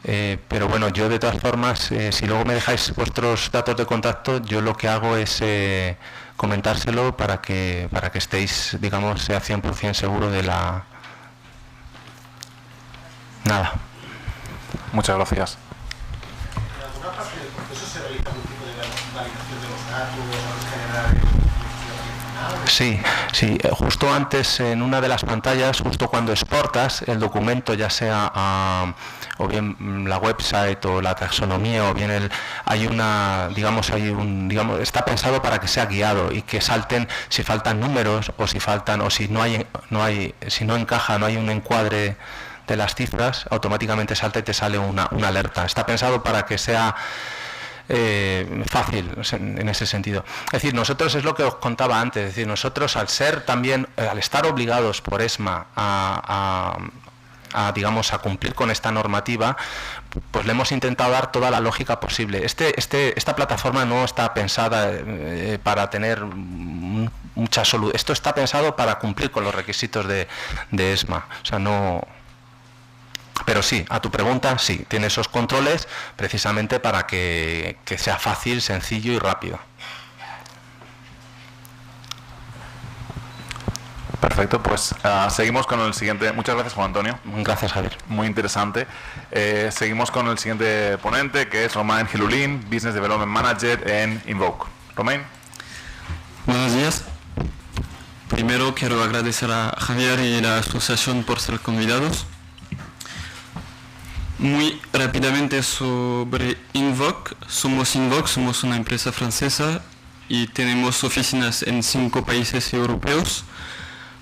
pero bueno, yo de todas formas, si luego me dejáis vuestros datos de contacto, yo lo que hago es comentárselo para que estéis, digamos, sea 100% seguro de la... Nada. Muchas gracias. ¿En alguna parte del proceso se realiza algún tipo de validación de los datos, generar Sí, justo antes en una de las pantallas, justo cuando exportas el documento, ya sea o bien la website o la taxonomía o bien está pensado para que sea guiado y que salten si faltan números o si faltan o si si no encaja, no hay un encuadre de las cifras, automáticamente salta y te sale una alerta. Está pensado para que sea fácil en ese sentido. Es decir, nosotros, es lo que os contaba antes, es decir, nosotros al estar obligados por ESMA a cumplir con esta normativa, pues le hemos intentado dar toda la lógica posible. Esta plataforma no está pensada para tener mucha solución. Esto está pensado para cumplir con los requisitos de ESMA. O sea, no. Pero sí, a tu pregunta, sí, tiene esos controles precisamente para que sea fácil, sencillo y rápido. Perfecto, pues seguimos con el siguiente. Muchas gracias, Juan Antonio. Gracias, Javier. Muy interesante. Seguimos con el siguiente ponente, que es Romain Gilulín, Business Development Manager en Invoke. Romain. Buenos días. Primero quiero agradecer a Javier y la asociación por ser convidados. Muy rápidamente sobre Invoke. Somos una empresa francesa y tenemos oficinas en 5 países europeos.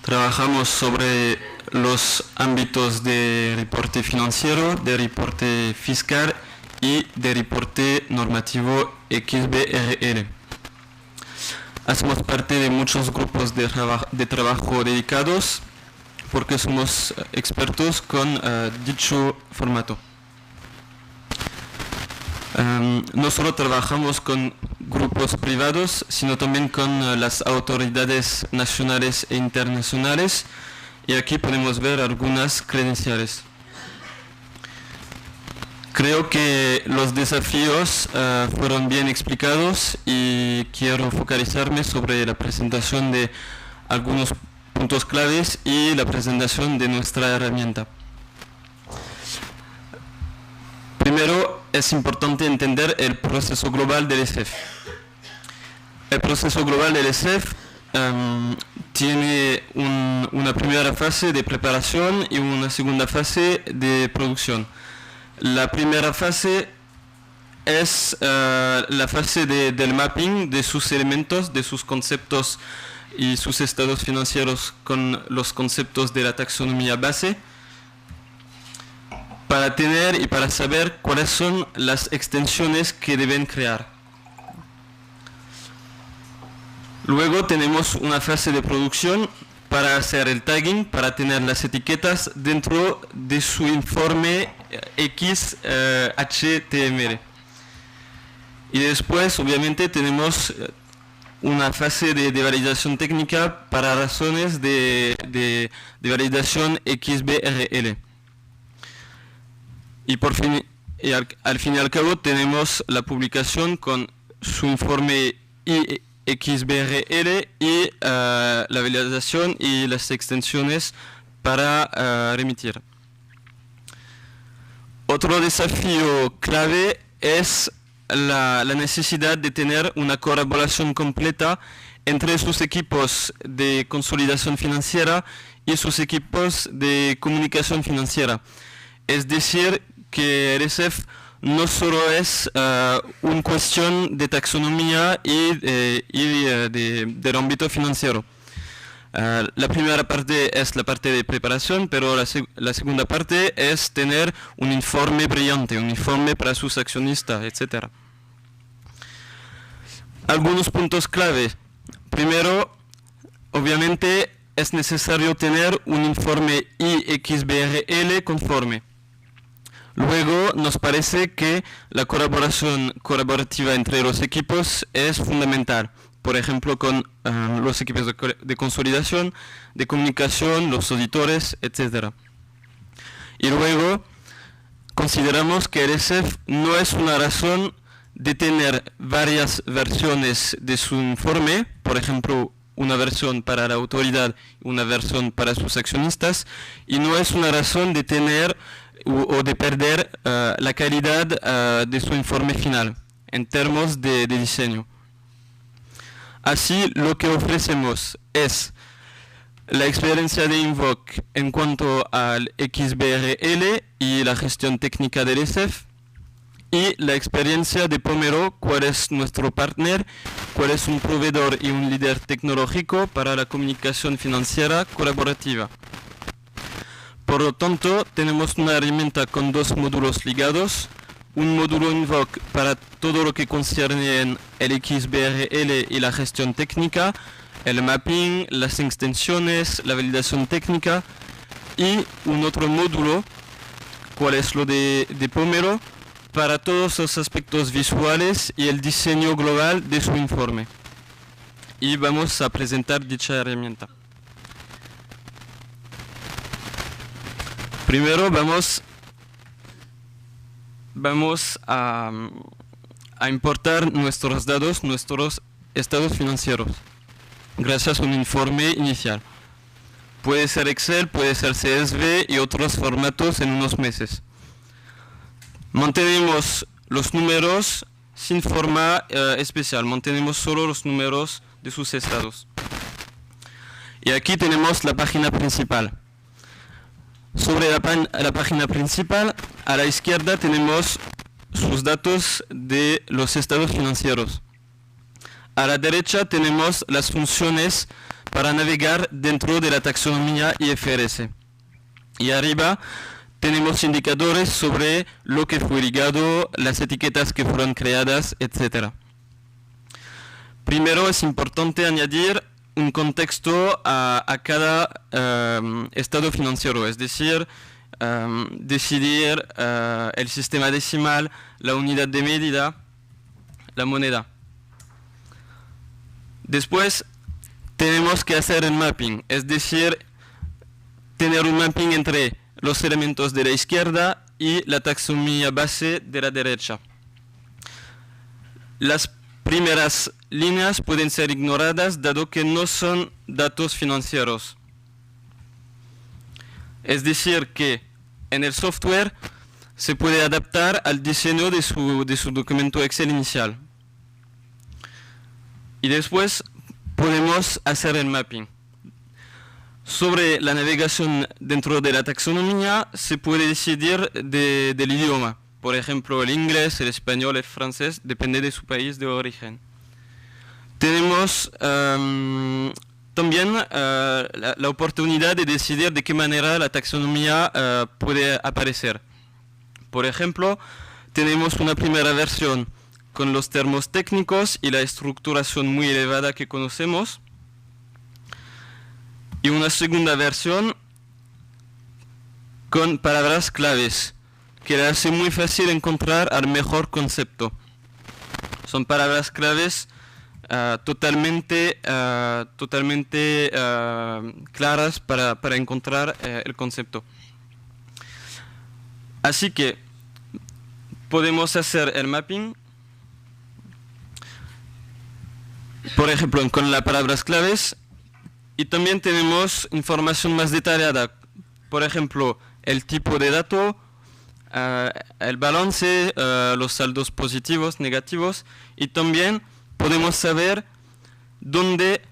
Trabajamos sobre los ámbitos de reporte financiero, de reporte fiscal y de reporte normativo XBRL. Hacemos parte de muchos grupos de trabajo dedicados porque somos expertos con dicho formato. No solo trabajamos con grupos privados, sino también con las autoridades nacionales e internacionales, y aquí podemos ver algunas credenciales. Creo que los desafíos fueron bien explicados y quiero focalizarme sobre la presentación de algunos puntos claves y la presentación de nuestra herramienta. Primero, es importante entender el proceso global del ESEF. El proceso global del ESEF tiene una primera fase de preparación y una segunda fase de producción. La primera fase es la fase del mapping de sus elementos, de sus conceptos y sus estados financieros con los conceptos de la taxonomía base, para tener y para saber cuáles son las extensiones que deben crear. Luego tenemos una fase de producción para hacer el tagging, para tener las etiquetas dentro de su informe XHTML. Y después, obviamente, tenemos una fase de validación técnica para razones de validación XBRL. Y al fin y al cabo tenemos la publicación con su informe XBRL y la validación y las extensiones para remitir. Otro desafío clave es la necesidad de tener una colaboración completa entre sus equipos de consolidación financiera y sus equipos de comunicación financiera. Es decir, que el ESEF no solo es una cuestión de taxonomía y del ámbito financiero. La primera parte es la parte de preparación, pero la segunda parte es tener un informe brillante, un informe para sus accionistas, etc. Algunos puntos clave. Primero, obviamente es necesario tener un informe IXBRL conforme. Luego nos parece que la colaboración colaborativa entre los equipos es fundamental. Por ejemplo, con los equipos de consolidación, de comunicación, los auditores, etc. Y luego consideramos que el ESEF no es una razón de tener varias versiones de su informe, por ejemplo, una versión para la autoridad y una versión para sus accionistas, y no es una razón de tener o de perder la calidad de su informe final en términos de diseño. Así, lo que ofrecemos es la experiencia de Invoke en cuanto al XBRL y la gestión técnica del ESEF, y la experiencia de Pomero, cuál es nuestro partner, cuál es un proveedor y un líder tecnológico para la comunicación financiera colaborativa. Por lo tanto, tenemos una herramienta con dos módulos ligados, un módulo Invoke para todo lo que concierne en el XBRL y la gestión técnica, el mapping, las extensiones, la validación técnica, y un otro módulo, cuál es lo de Pomero, para todos los aspectos visuales y el diseño global de su informe. Y vamos a presentar dicha herramienta. Primero vamos a importar nuestros datos, nuestros estados financieros, gracias a un informe inicial. Puede ser Excel, puede ser CSV y otros formatos en unos meses. Mantenemos los números sin forma especial, mantenemos solo los números de sus estados. Y aquí tenemos la página principal. Sobre la página principal, a la izquierda tenemos sus datos de los estados financieros. A la derecha tenemos las funciones para navegar dentro de la taxonomía IFRS. Y arriba tenemos indicadores sobre lo que fue ligado, las etiquetas que fueron creadas, etc. Primero es importante añadir un contexto a cada estado financiero, es decir, decidir el sistema decimal, la unidad de medida, la moneda. Después tenemos que hacer el mapping, es decir, tener un mapping entre los elementos de la izquierda y la taxonomía base de la derecha. Las primeras líneas pueden ser ignoradas dado que no son datos financieros. Es decir, que en el software se puede adaptar al diseño de su documento Excel inicial. Y después podemos hacer el mapping. Sobre la navegación dentro de la taxonomía se puede decidir del idioma. Por ejemplo, el inglés, el español, el francés, depende de su país de origen. Tenemos también la oportunidad de decidir de qué manera la taxonomía puede aparecer. Por ejemplo, tenemos una primera versión con los términos técnicos y la estructuración muy elevada que conocemos, y una segunda versión con palabras claves que le hace muy fácil encontrar al mejor concepto. Son palabras claves totalmente claras para encontrar el concepto. Así que podemos hacer el mapping, por ejemplo, con las palabras claves, y también tenemos información más detallada, por ejemplo, el tipo de dato, el balance, los saldos positivos, negativos, y también podemos saber dónde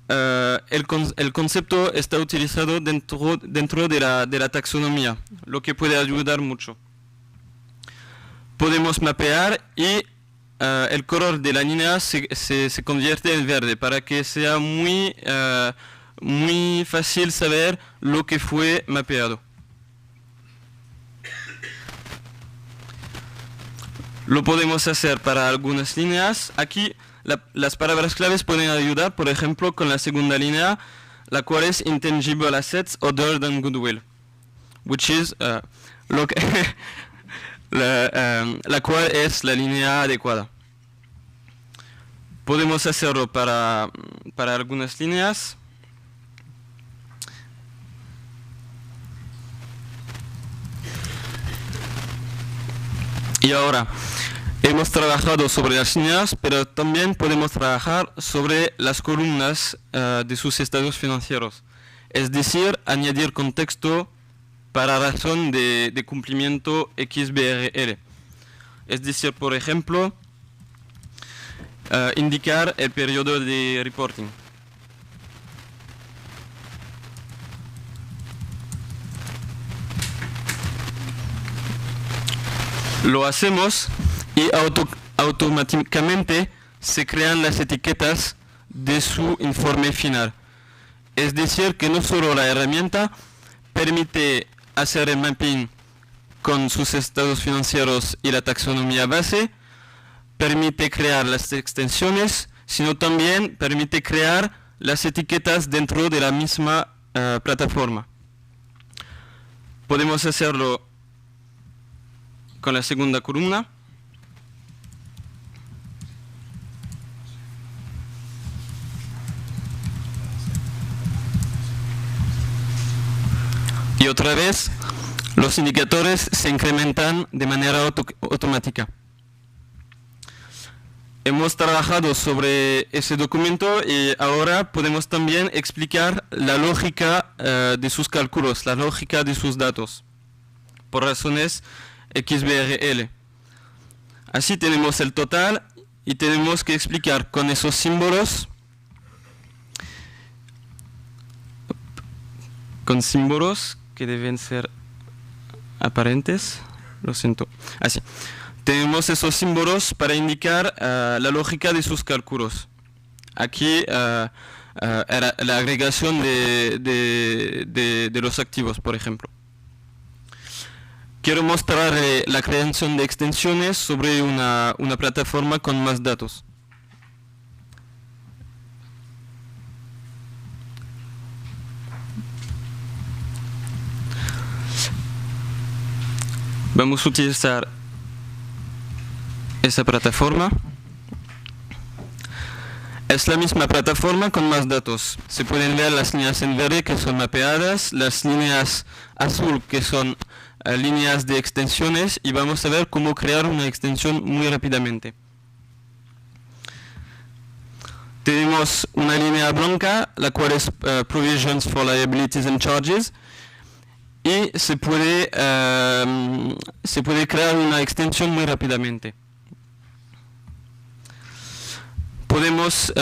el concepto está utilizado dentro de la taxonomía, lo que puede ayudar mucho. Podemos mapear y el color de la línea se convierte en verde para que sea muy fácil saber lo que fue mapeado. Lo podemos hacer para algunas líneas. Aquí las palabras claves pueden ayudar, por ejemplo, con la segunda línea, la cual es Intangible Assets Other than Goodwill, which is la cual es la línea adecuada. Podemos hacerlo para algunas líneas. Y ahora, hemos trabajado sobre las líneas, pero también podemos trabajar sobre las columnas de sus estados financieros. Es decir, añadir contexto para razón de cumplimiento XBRL. Es decir, por ejemplo, indicar el periodo de reporting. Lo hacemos y automáticamente se crean las etiquetas de su informe final. Es decir, que no solo la herramienta permite hacer el mapping con sus estados financieros y la taxonomía base, permite crear las extensiones, sino también permite crear las etiquetas dentro de la misma plataforma. Podemos hacerlo con la segunda columna. Y otra vez, los indicadores se incrementan de manera automática. Hemos trabajado sobre ese documento y ahora podemos también explicar la lógica de sus cálculos, la lógica de sus datos, por razones XBRL. Así tenemos el total y tenemos que explicar con esos símbolos, que deben ser aparentes, lo siento, así. Tenemos esos símbolos para indicar la lógica de sus cálculos. Aquí era la agregación de los activos, por ejemplo. Quiero mostrar la creación de extensiones sobre una plataforma con más datos. Vamos a utilizar esa plataforma. Es la misma plataforma con más datos. Se pueden ver las líneas en verde que son mapeadas, las líneas azul que son líneas de extensiones, y vamos a ver cómo crear una extensión muy rápidamente. Tenemos una línea blanca, la cual es Provisions for Liabilities and Charges, y se puede crear una extensión muy rápidamente. Podemos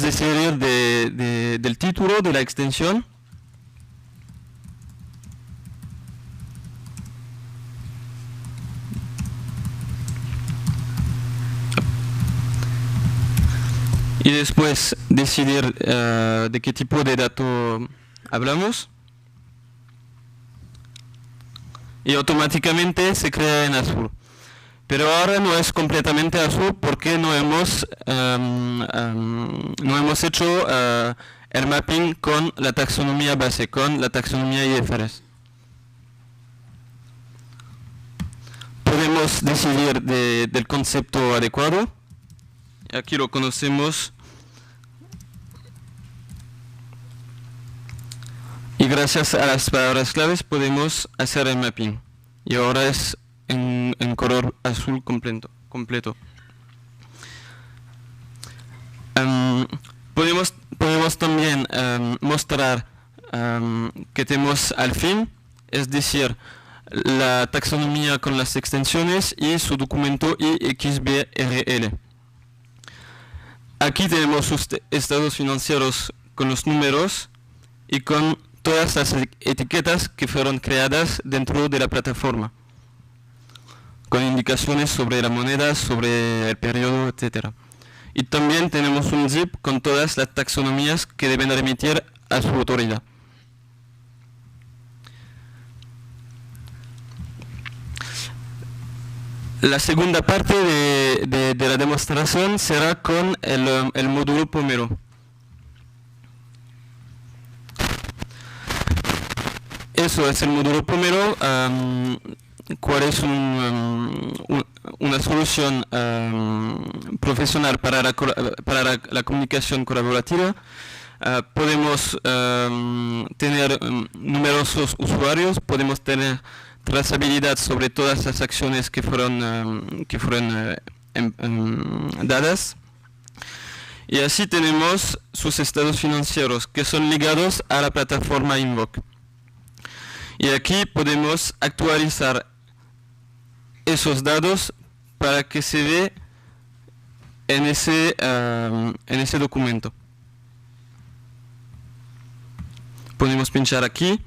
decidir del título de la extensión. Y después decidir de qué tipo de dato hablamos. Y automáticamente se crea en azul. Pero ahora no es completamente azul porque no hemos hecho el mapping con la taxonomía base, con la taxonomía IFRS. Podemos decidir del concepto adecuado. Aquí lo conocemos. Y gracias a las palabras claves podemos hacer el mapping. Y ahora es en color azul completo. Podemos también mostrar que tenemos al fin, es decir, la taxonomía con las extensiones y su documento IXBRL. Aquí tenemos sus estados financieros con los números y con todas las etiquetas que fueron creadas dentro de la plataforma, con indicaciones sobre la moneda, sobre el periodo, etc. Y también tenemos un zip con todas las taxonomías que deben remitir a su autoridad. La segunda parte de la demostración será con el módulo Pomelo. Eso es el módulo Pomelo, cuál es una solución profesional para la comunicación colaborativa. Podemos tener numerosos usuarios, podemos tener trazabilidad sobre todas las acciones que fueron dadas, y así tenemos sus estados financieros que son ligados a la plataforma Invoke. Y aquí podemos actualizar esos datos para que se ve en ese documento. Podemos pinchar aquí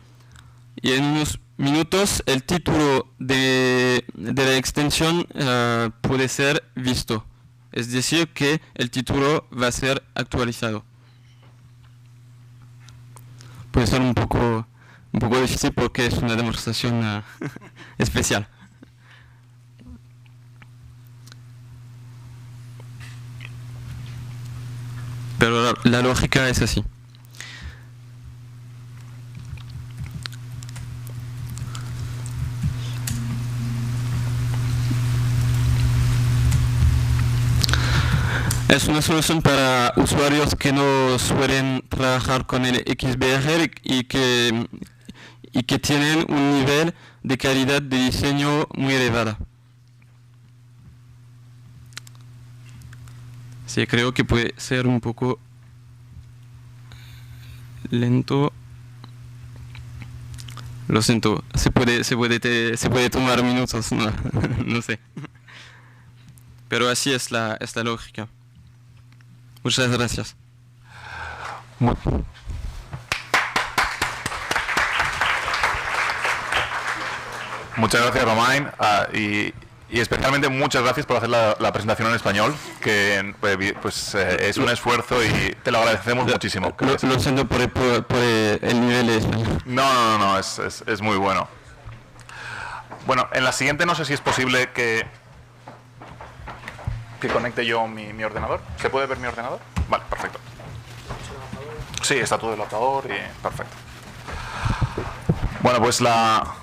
y en unos minutos el título de la extensión puede ser visto. Es decir, que el título va a ser actualizado. Puede ser un poco difícil porque es una demostración especial. Pero la lógica es así. Es una solución para usuarios que no suelen trabajar con el XBRL y que tienen un nivel de calidad de diseño muy elevada. Sí, creo que puede ser un poco lento. Lo siento, se puede tomar minutos, no sé. Pero así es la lógica. Muchas gracias. Muchas gracias, Romain, y especialmente muchas gracias por hacer la presentación en español, que pues, es un esfuerzo y te lo agradecemos muchísimo. Lo siento por el nivel de español. No, es muy bueno. Bueno, en la siguiente no sé si es posible que conecte yo mi ordenador. ¿Se puede ver mi ordenador? Vale, perfecto. Sí, está todo el adaptador y perfecto. Bueno, pues la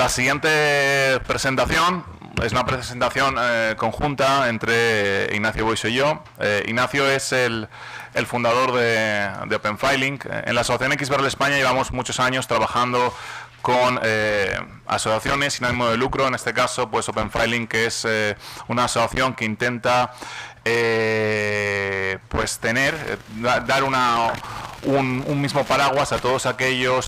siguiente presentación es una presentación conjunta entre Ignacio Boixo y yo. Ignacio es el fundador de Open Filing. En la Asociación XBRL España llevamos muchos años trabajando con asociaciones sin ánimo de lucro, en este caso pues Open Filing, que es una asociación que intenta pues dar un mismo paraguas a todos aquellos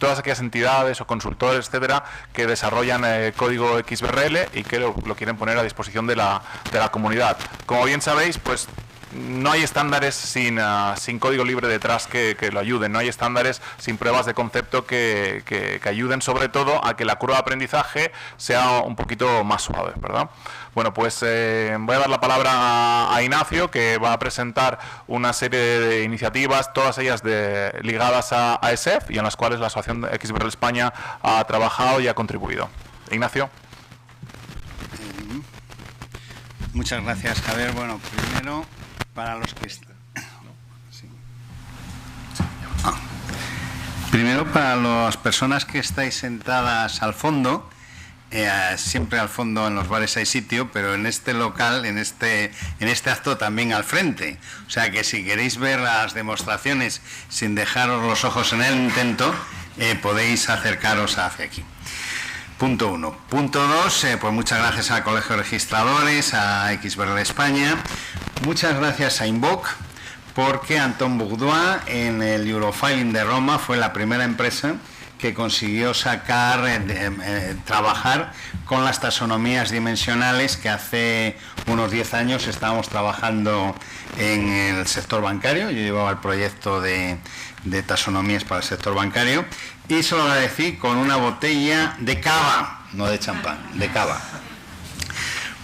todas aquellas entidades o consultores, etcétera, que desarrollan código XBRL y que lo quieren poner a disposición de la comunidad. Como bien sabéis, pues no hay estándares sin código libre detrás que lo ayuden, no hay estándares sin pruebas de concepto que ayuden sobre todo a que la curva de aprendizaje sea un poquito más suave, ¿verdad? Bueno, pues voy a dar la palabra a Ignacio, que va a presentar una serie de iniciativas, todas ellas ligadas a ESEF y en las cuales la Asociación XBRL España ha trabajado y ha contribuido. Ignacio. Muchas gracias, Javier. Bueno, primero, para los que primero, para las personas que estáis sentadas al fondo, siempre al fondo en los bares hay sitio, pero en este local, en este acto también al frente. O sea que si queréis ver las demostraciones sin dejaros los ojos en el intento, podéis acercaros hacia aquí. Punto 1. Punto 2, pues muchas gracias al Colegio de Registradores, a XBRL España. Muchas gracias a Invoc, porque Anton Bourdois en el Eurofiling de Roma fue la primera empresa que consiguió trabajar con las taxonomías dimensionales que hace unos 10 años estábamos trabajando en el sector bancario. Yo llevaba el proyecto de taxonomías para el sector bancario y se lo agradecí con una botella de cava, no de champán, de cava.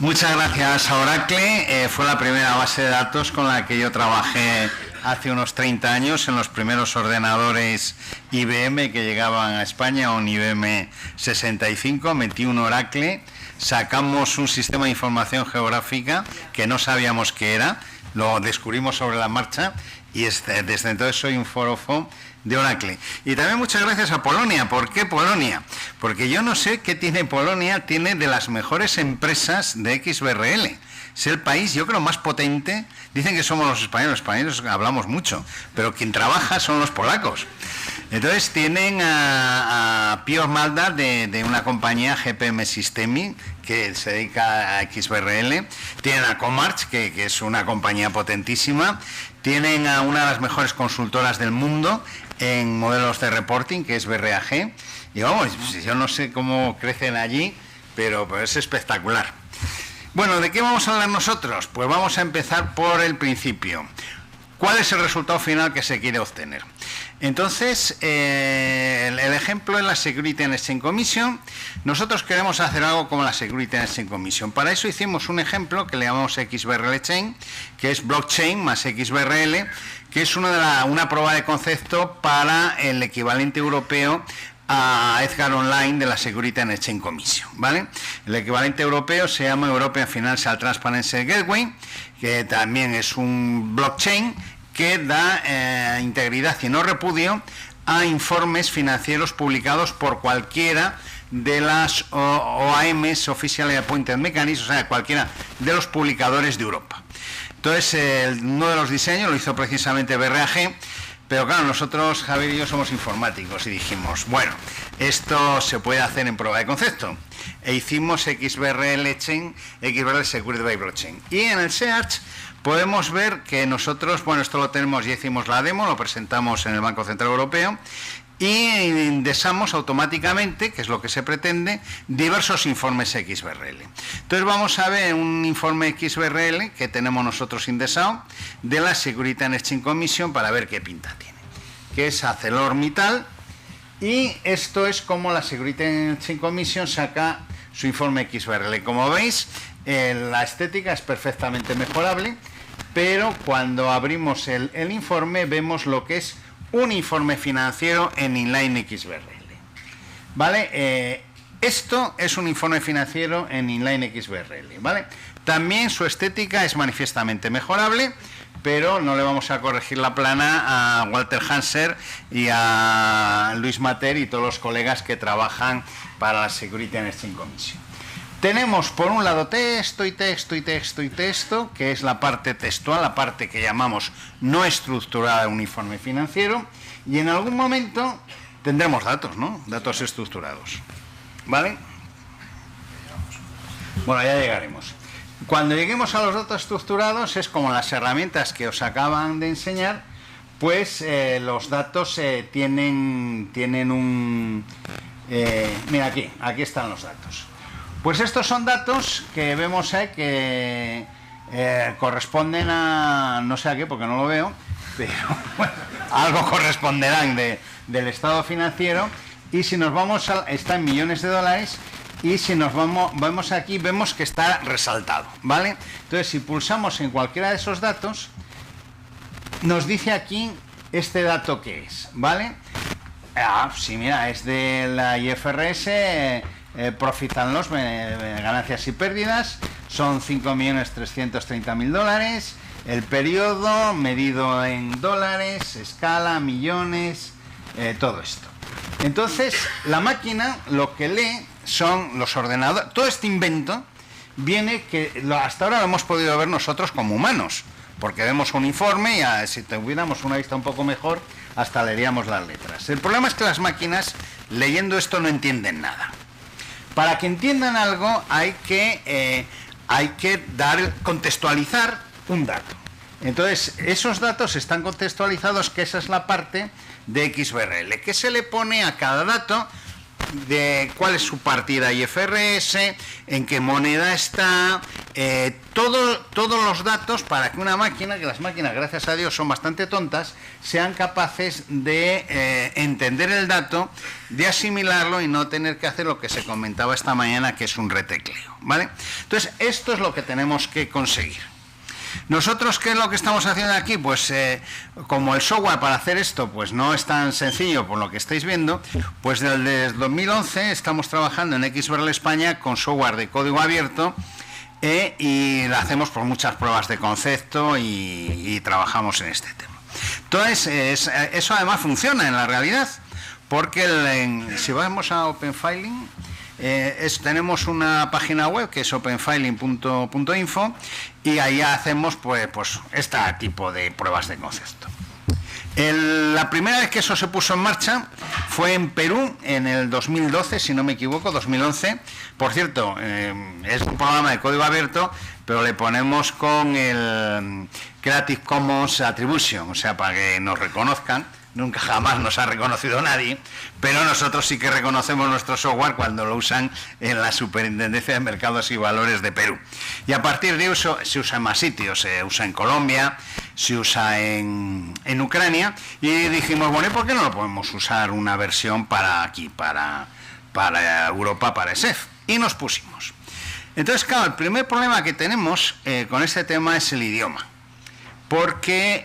Muchas gracias a Oracle, fue la primera base de datos con la que yo trabajé hace unos 30 años en los primeros ordenadores IBM que llegaban a España, un IBM 65, metí un Oracle, sacamos un sistema de información geográfica que no sabíamos qué era, lo descubrimos sobre la marcha y desde entonces soy un forofo de Oracle. Y también muchas gracias a Polonia. ¿Por qué Polonia? Porque yo no sé qué tiene Polonia, tiene de las mejores empresas de XBRL. Es el país, yo creo, más potente. Dicen que somos los españoles hablamos mucho, pero quien trabaja son los polacos. Entonces tienen a Piotr Malda de una compañía, GPM Systemi, que se dedica a XBRL. Tienen a Comarch, que es una compañía potentísima. Tienen a una de las mejores consultoras del mundo en modelos de reporting, que es BRAG. Y vamos, yo no sé cómo crecen allí, pero es espectacular. Bueno, ¿de qué vamos a hablar nosotros? Pues vamos a empezar por el principio. ¿Cuál es el resultado final que se quiere obtener? Entonces, el ejemplo es la Security and Exchange Commission. Nosotros queremos hacer algo como la Security and Exchange Commission. Para eso hicimos un ejemplo que le llamamos XBRL Chain, que es blockchain más XBRL, que es una prueba de concepto para el equivalente europeo a EDGAR Online de la Security and Exchange Commission, ¿vale? El equivalente europeo se llama European Financial Transparency Gateway, que también es un blockchain que da integridad y no repudio a informes financieros publicados por cualquiera de las OAMs, Officially Appointed Mechanisms, o sea, cualquiera de los publicadores de Europa. Entonces, uno de los diseños lo hizo precisamente BRAG, pero claro, nosotros, Javier y yo, somos informáticos y dijimos, bueno, esto se puede hacer en prueba de concepto. E hicimos XBRL Chain, XBRL Security by Blockchain. Y en el SEARCH podemos ver que nosotros, bueno, esto lo tenemos, ya hicimos la demo, lo presentamos en el Banco Central Europeo y indexamos automáticamente, que es lo que se pretende, diversos informes XBRL. Entonces vamos a ver un informe XBRL que tenemos nosotros indexado de la Security and Exchange Commission para ver qué pinta tiene, que es ArcelorMittal, y esto es como la Security and Exchange Commission saca su informe XBRL. Como veis, la estética es perfectamente mejorable, pero cuando abrimos el informe vemos lo que es un informe financiero en Inline XBRL. ¿Vale? Esto es un informe financiero en Inline XBRL. ¿Vale? También su estética es manifiestamente mejorable, pero no le vamos a corregir la plana a Walter Hanser y a Luis Mater y todos los colegas que trabajan para la Security and Exchange Commission. Tenemos por un lado texto y texto y texto y texto, que es la parte textual, la parte que llamamos no estructurada de un informe financiero, y en algún momento tendremos datos, ¿no? Datos estructurados. ¿Vale? Bueno, ya llegaremos. Cuando lleguemos a los datos estructurados es como las herramientas que os acaban de enseñar, pues los datos tienen un... mira aquí están los datos. Pues estos son datos que vemos que corresponden a... no sé a qué porque no lo veo, pero bueno, algo corresponderán del estado financiero, y si nos vamos está en millones de dólares, y si nos vamos aquí vemos que está resaltado, ¿vale? Entonces si pulsamos en cualquiera de esos datos nos dice aquí este dato que es, ¿vale? Sí, mira, es de la IFRS, Profit and Loss, ganancias y pérdidas, son 5.330.000 dólares, el periodo medido en dólares, escala, millones, todo esto. Entonces la máquina lo que lee son los ordenadores. Todo este invento viene que hasta ahora lo hemos podido ver nosotros como humanos, porque vemos un informe y si tuviéramos una vista un poco mejor hasta leeríamos las letras. El problema es que las máquinas leyendo esto no entienden nada. Para que entiendan algo hay que contextualizar un dato. Entonces esos datos están contextualizados, que esa es la parte de XBRL, que se le pone a cada dato de cuál es su partida IFRS, en qué moneda está, todos los datos para que una máquina, que las máquinas gracias a Dios son bastante tontas, sean capaces de entender el dato, de asimilarlo y no tener que hacer lo que se comentaba esta mañana, que es un retecleo, ¿vale? Entonces esto es lo que tenemos que conseguir. Nosotros, ¿qué es lo que estamos haciendo aquí? Pues como el software para hacer esto pues no es tan sencillo por lo que estáis viendo, pues desde 2011 estamos trabajando en XBRL España con software de código abierto y hacemos por muchas pruebas de concepto y trabajamos en este tema. Entonces, eso además funciona en la realidad, porque si vamos a OpenFiling, tenemos una página web que es openfiling.info y ahí hacemos pues este tipo de pruebas de concepto. La primera vez que eso se puso en marcha fue en Perú en el 2012, si no me equivoco, 2011. Por cierto, es un programa de código abierto, pero le ponemos con el Creative Commons Attribution, o sea, para que nos reconozcan, nunca jamás nos ha reconocido nadie, pero nosotros sí que reconocemos nuestro software cuando lo usan en la Superintendencia de Mercados y Valores de Perú. Y a partir de eso se usa en más sitios, se usa en Colombia, se usa en Ucrania, y dijimos, bueno, ¿y por qué no lo podemos usar una versión para aquí, para Europa, para ESEF? Y nos pusimos. Entonces, claro, el primer problema que tenemos con este tema es el idioma, porque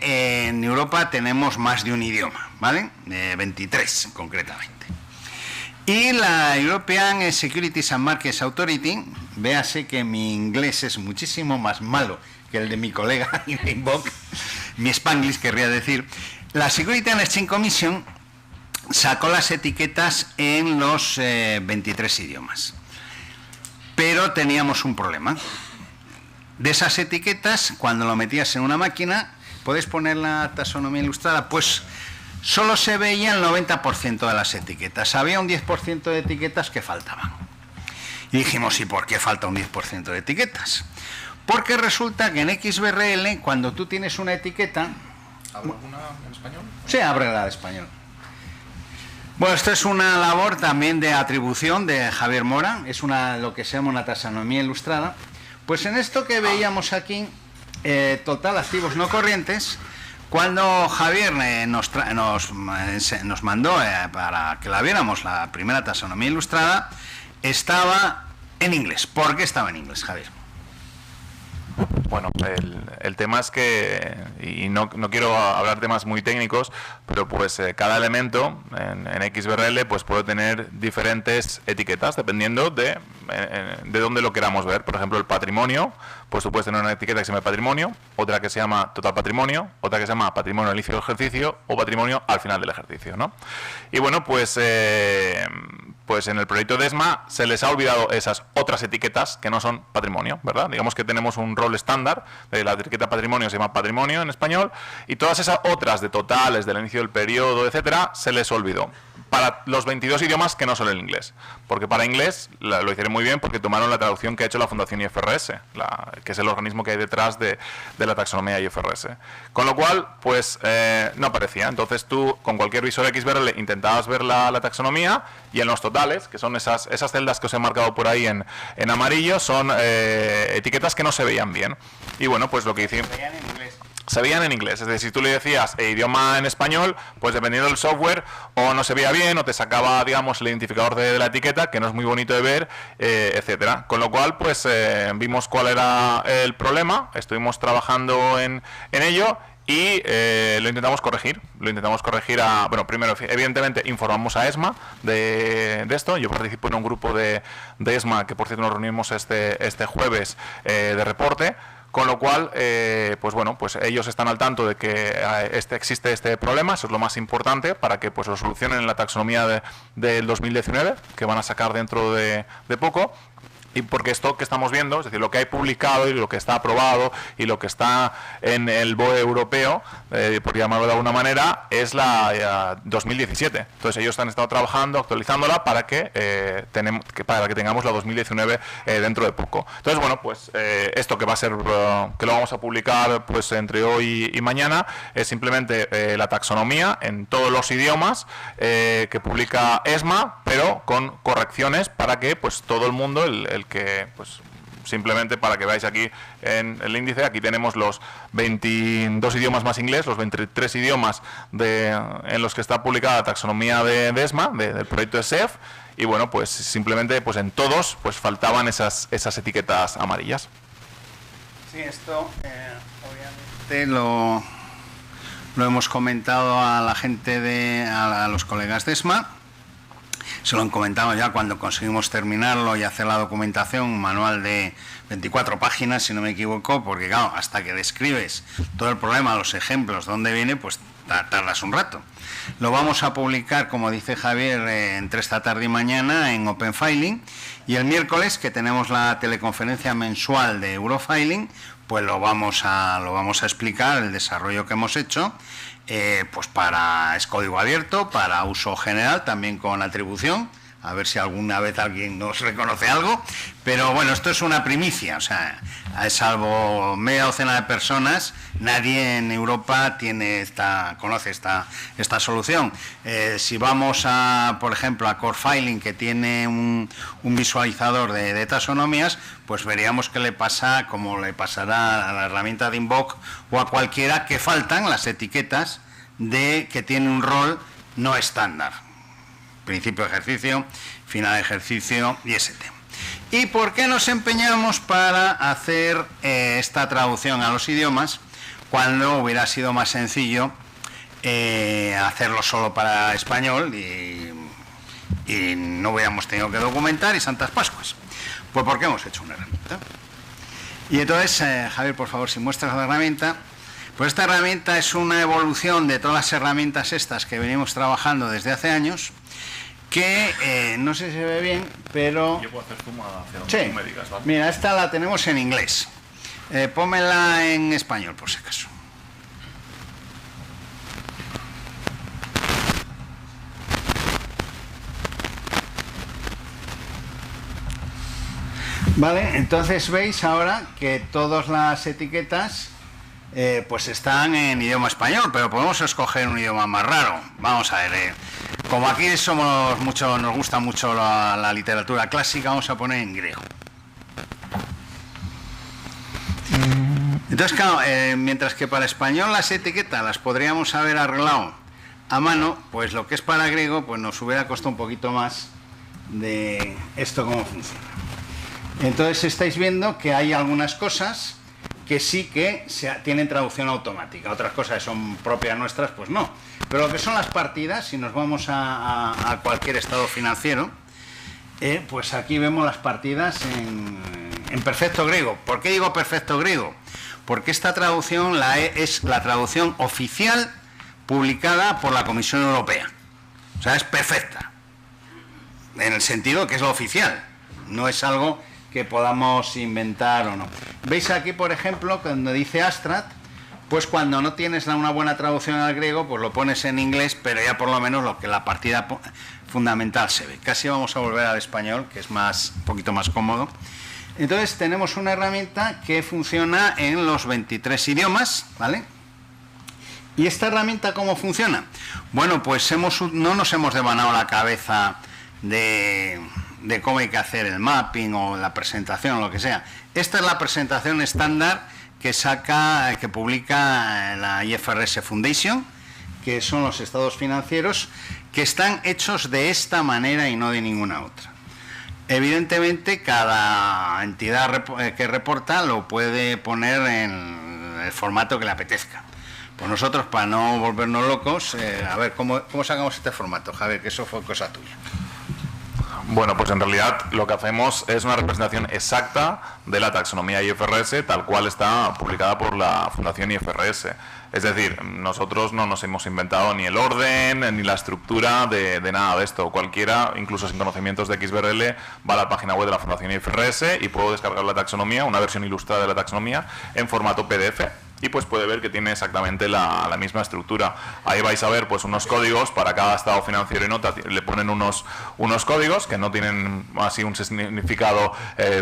en Europa tenemos más de un idioma, ¿vale? 23 concretamente. Y la European Securities and Markets Authority, véase que mi inglés es muchísimo más malo que el de mi colega Inbox, mi Spanglish querría decir, la Securities and Exchange Commission sacó las etiquetas en los 23 idiomas. Pero teníamos un problema. De esas etiquetas, cuando lo metías en una máquina, ¿podéis poner la taxonomía ilustrada? Pues solo se veía el 90% de las etiquetas. Había un 10% de etiquetas que faltaban. Y dijimos, ¿y por qué falta un 10% de etiquetas? Porque resulta que en XBRL, cuando tú tienes una etiqueta... ¿Habla alguna en español? Sí, ábrela de español. Bueno, esto es una labor también de atribución de Javier Mora, es lo que se llama una taxonomía ilustrada. Pues en esto que veíamos aquí, total activos no corrientes, cuando Javier nos mandó para que la viéramos, la primera taxonomía ilustrada, estaba en inglés. ¿Por qué estaba en inglés, Javier? Bueno, el tema es que, y no quiero hablar de temas muy técnicos, pero pues cada elemento en XBRL pues puede tener diferentes etiquetas dependiendo de dónde lo queramos ver. Por ejemplo, el patrimonio, pues tú puedes tener una etiqueta que se llama patrimonio, otra que se llama total patrimonio, otra que se llama patrimonio al inicio del ejercicio o patrimonio al final del ejercicio, ¿no? Y bueno, pues en el proyecto de ESMA se les ha olvidado esas otras etiquetas que no son patrimonio, ¿verdad? Digamos que tenemos un rol estándar de la etiqueta patrimonio, se llama patrimonio en español, y todas esas otras de totales, del inicio del periodo, etcétera, se les olvidó. Para los 22 idiomas que no son el inglés, porque para inglés lo hicieron muy bien porque tomaron la traducción que ha hecho la Fundación IFRS, que es el organismo que hay detrás de la taxonomía IFRS. Con lo cual, pues no aparecía. Entonces tú, con cualquier visor XBRL, intentabas ver la taxonomía, y en los totales, que son esas celdas que os he marcado por ahí en amarillo, son etiquetas que no se veían bien. Y bueno, pues lo que hicimos... Se veían en inglés, es decir, si tú le decías idioma en español, pues dependiendo del software, o no se veía bien, o te sacaba, digamos, el identificador de la etiqueta, que no es muy bonito de ver, etcétera. Con lo cual, pues vimos cuál era el problema, estuvimos trabajando en ello, y lo intentamos corregir. Bueno, primero, evidentemente, informamos a ESMA de esto. Yo participo en un grupo de ESMA, que por cierto nos reunimos este jueves de reporte. Con lo cual, pues bueno, pues ellos están al tanto de que existe este problema, eso es lo más importante, para que pues lo solucionen en la taxonomía del 2019, que van a sacar dentro de poco. Y porque esto que estamos viendo, es decir, lo que hay publicado y lo que está aprobado y lo que está en el BOE europeo, por llamarlo de alguna manera, es la 2017. Entonces ellos han estado trabajando, actualizándola para que tengamos la 2019 dentro de poco. Entonces, bueno, pues esto que va a ser, que lo vamos a publicar pues entre hoy y mañana, es simplemente la taxonomía en todos los idiomas que publica ESMA, pero con correcciones para que pues todo el mundo, el que pues simplemente para que veáis aquí en el índice, aquí tenemos los 22 idiomas más inglés, los 23 idiomas en los que está publicada la taxonomía de ESMA, del proyecto de SEF, y bueno, pues simplemente pues en todos pues faltaban esas etiquetas amarillas. Sí, esto obviamente lo hemos comentado a la gente a los colegas de ESMA. Se lo han comentado ya cuando conseguimos terminarlo y hacer la documentación, un manual de 24 páginas, si no me equivoco, porque claro, hasta que describes todo el problema, los ejemplos, dónde viene, pues tardas un rato. Lo vamos a publicar, como dice Javier, entre esta tarde y mañana en Open Filing, y el miércoles, que tenemos la teleconferencia mensual de Eurofiling, pues lo vamos a explicar, el desarrollo que hemos hecho. Pues es código abierto, para uso general, también con atribución, a ver si alguna vez alguien nos reconoce algo, pero bueno, esto es una primicia, o sea, salvo media docena de personas, nadie en Europa conoce esta solución. Si vamos por ejemplo, a Core Filing, que tiene un visualizador de taxonomías, pues veríamos que le pasa como le pasará a la herramienta de Invoke o a cualquiera, que faltan las etiquetas que tiene un rol no estándar. Principio de ejercicio, final de ejercicio y ese tema. ¿Y por qué nos empeñamos para hacer esta traducción a los idiomas cuando hubiera sido más sencillo hacerlo solo para español y no hubiéramos tenido que documentar y Santas Pascuas? Pues porque hemos hecho una herramienta. Y entonces, Javier, por favor, si muestras la herramienta. Pues esta herramienta es una evolución de todas las herramientas estas que venimos trabajando desde hace años, que no sé si se ve bien, pero... Yo puedo hacer zoom hacia donde tú me digas, ¿vale? Mira, esta la tenemos en inglés. Pónmela en español, por si acaso. Vale, entonces veis ahora que todas las etiquetas pues están en idioma español, pero podemos escoger un idioma más raro. Vamos a ver, como aquí nos gusta mucho la literatura clásica, vamos a poner en griego. Entonces, claro, mientras que para español las etiquetas las podríamos haber arreglado a mano, pues lo que es para griego, pues nos hubiera costado un poquito más de esto cómo funciona. Entonces estáis viendo que hay algunas cosas que sí que tienen traducción automática, otras cosas que son propias nuestras, pues no. Pero lo que son las partidas, si nos vamos a cualquier estado financiero, pues aquí vemos las partidas en perfecto griego. ¿Por qué digo perfecto griego? Porque esta traducción es la traducción oficial publicada por la Comisión Europea. O sea, es perfecta, en el sentido que es lo oficial, no es algo que podamos inventar o no. Veis aquí, por ejemplo, cuando dice Astrat, pues cuando no tienes una buena traducción al griego, pues lo pones en inglés, pero ya por lo menos lo que la partida fundamental se ve. Casi vamos a volver al español, que es un poquito más cómodo. Entonces tenemos una herramienta que funciona en los 23 idiomas, ¿vale? ¿Y esta herramienta cómo funciona? Bueno, pues no nos hemos devanado la cabeza de cómo hay que hacer el mapping o la presentación o lo que sea. Esta es la presentación estándar que publica la IFRS Foundation, que son los estados financieros, que están hechos de esta manera y no de ninguna otra. Evidentemente, cada entidad que reporta lo puede poner en el formato que le apetezca. Pues nosotros, para no volvernos locos, a ver, ¿cómo sacamos este formato, Javier? Que eso fue cosa tuya. Bueno, pues en realidad lo que hacemos es una representación exacta de la taxonomía IFRS tal cual está publicada por la Fundación IFRS. Es decir, nosotros no nos hemos inventado ni el orden ni la estructura de nada de esto. Cualquiera, incluso sin conocimientos de XBRL, va a la página web de la Fundación IFRS y puedo descargar la taxonomía, una versión ilustrada de la taxonomía, en formato PDF. Y pues puede ver que tiene exactamente la misma estructura. Ahí vais a ver pues unos códigos para cada estado financiero y nota, le ponen unos códigos que no tienen así un significado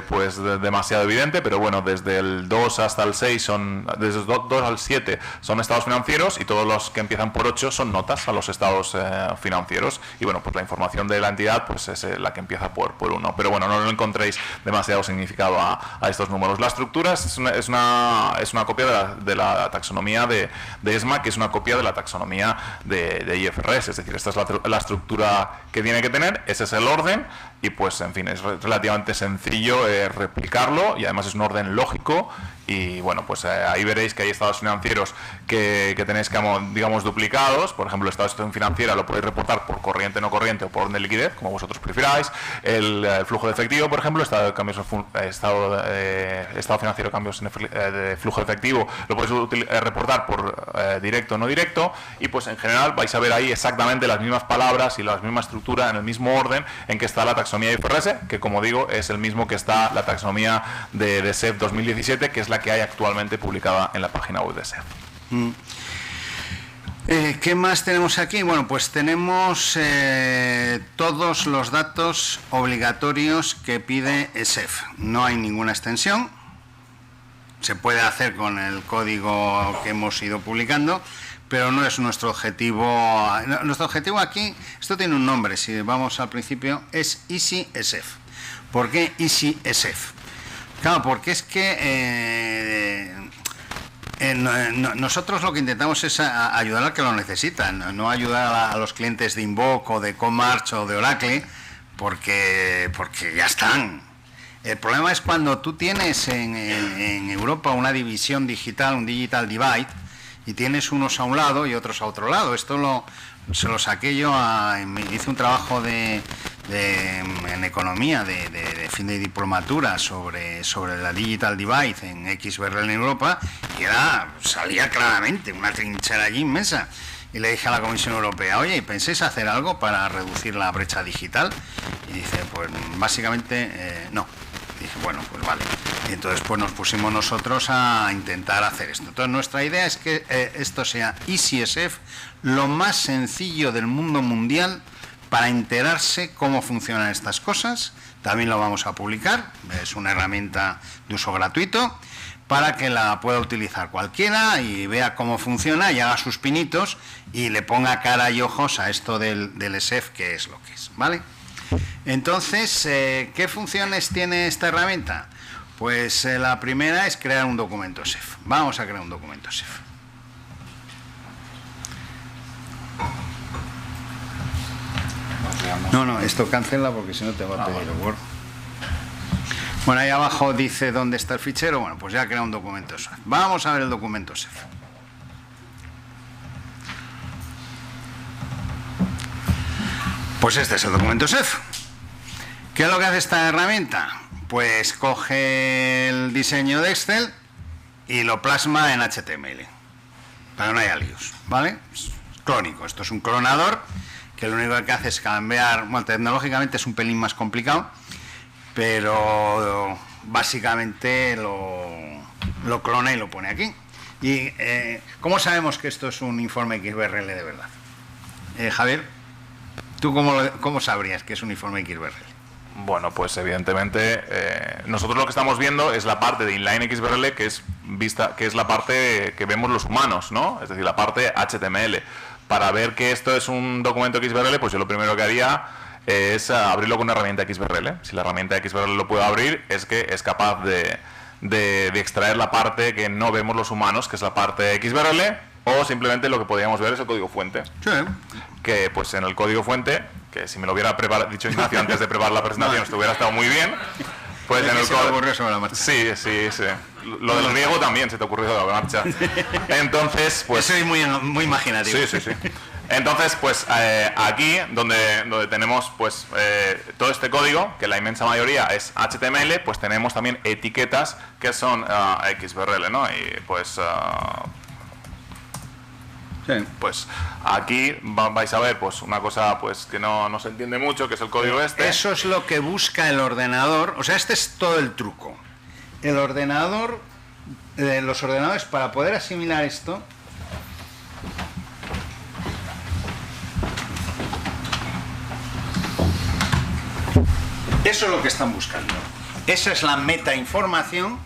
pues demasiado evidente, pero bueno, desde el 2 hasta el 6 desde el 2 al 7 son estados financieros y todos los que empiezan por 8 son notas a los estados financieros. Y bueno, pues la información de la entidad pues es la que empieza por 1. Pero bueno, no encontréis demasiado significado a estos números. La estructura es una copia de la taxonomía de ESMA, que es una copia de la taxonomía de IFRS, es decir, esta es la estructura que tiene que tener, ese es el orden y pues en fin, es relativamente sencillo replicarlo y además es un orden lógico. Y bueno, pues ahí veréis que hay estados financieros que tenéis, digamos, duplicados. Por ejemplo, el estado de situación financiera lo podéis reportar por corriente, no corriente o por orden de liquidez, como vosotros prefiráis. El flujo de efectivo, por ejemplo, estado financiero, cambios de flujo de efectivo, lo podéis reportar por directo o no directo. Y pues en general vais a ver ahí exactamente las mismas palabras y la misma estructura en el mismo orden en que está la taxonomía IFRS, que como digo es el mismo que está la taxonomía de SEF 2017, que es la que hay actualmente publicada en la página web de SEF. ¿Qué más tenemos aquí? Bueno, pues tenemos todos los datos obligatorios que pide ESEF. No hay ninguna extensión. Se puede hacer con el código que hemos ido publicando, pero no es nuestro objetivo. Nuestro objetivo aquí, esto tiene un nombre, si vamos al principio, es Easy ESEF. ¿Por qué Easy ESEF? Claro, porque es que nosotros lo que intentamos es ayudar al que lo necesitan, no ayudar a los clientes de Invoke o de Comarch o de Oracle, porque ya están. El problema es cuando tú tienes en Europa una división digital, un digital divide, y tienes unos a un lado y otros a otro lado. Esto se lo saqué yo, hice un trabajo en economía de fin de diplomatura sobre la digital divide en XBRL en Europa, y salía claramente una trinchera allí inmensa. Y le dije a la Comisión Europea, oye, ¿pensáis hacer algo para reducir la brecha digital? Y dice, pues básicamente no. Y dije, bueno, pues vale. Y entonces pues nos pusimos nosotros a intentar hacer esto. Entonces nuestra idea es que esto sea EasyESEF, lo más sencillo del mundo mundial para enterarse cómo funcionan estas cosas. También lo vamos a publicar, es una herramienta de uso gratuito para que la pueda utilizar cualquiera y vea cómo funciona y haga sus pinitos y le ponga cara y ojos a esto del ESEF, que es lo que es, ¿vale? Entonces, ¿qué funciones tiene esta herramienta? Pues la primera es crear un documento ESEF. Vamos a crear un documento ESEF. No, esto cancela porque si no te va a pedir el Word. Bueno, ahí abajo dice dónde está el fichero. Bueno, pues ya crea un documento ESEF. Vamos a ver el documento ESEF. Pues este es el documento ESEF. ¿Qué es lo que hace esta herramienta? Pues coge el diseño de Excel y lo plasma en HTML, para que no haya líos, ¿vale? Es clónico, esto es un clonador que lo único que hace es cambiar, bueno, tecnológicamente es un pelín más complicado, pero básicamente lo clona y lo pone aquí. ¿Y cómo sabemos que esto es un informe XBRL de verdad? Javier, ¿tú cómo sabrías que es un informe XBRL? Bueno, pues evidentemente nosotros lo que estamos viendo es la parte de inline XBRL que es la parte que vemos los humanos, ¿no? Es decir, la parte HTML. Para ver que esto es un documento XBRL, pues yo lo primero que haría es abrirlo con una herramienta XBRL. Si la herramienta XBRL lo puedo abrir, es que es capaz de extraer la parte que no vemos los humanos, que es la parte XBRL, o simplemente lo que podríamos ver es el código fuente. Sí. Que pues en el código fuente, que si me lo hubiera dicho Ignacio antes de preparar la presentación, esto hubiera estado muy bien. Pues en el código sobre la marcha. Sí. Lo del griego también se te ocurrió sobre la marcha. Entonces, pues soy muy imaginativo. Sí. Entonces, pues aquí donde tenemos pues todo este código, que la inmensa mayoría es HTML, pues tenemos también etiquetas que son XBRL, ¿no? Y pues pues aquí vais a ver pues una cosa pues que no se entiende mucho, que es el código este. Eso es lo que busca el ordenador, o sea, este es todo el truco. El ordenador, los ordenadores, para poder asimilar esto, eso es lo que están buscando. Esa es la metainformación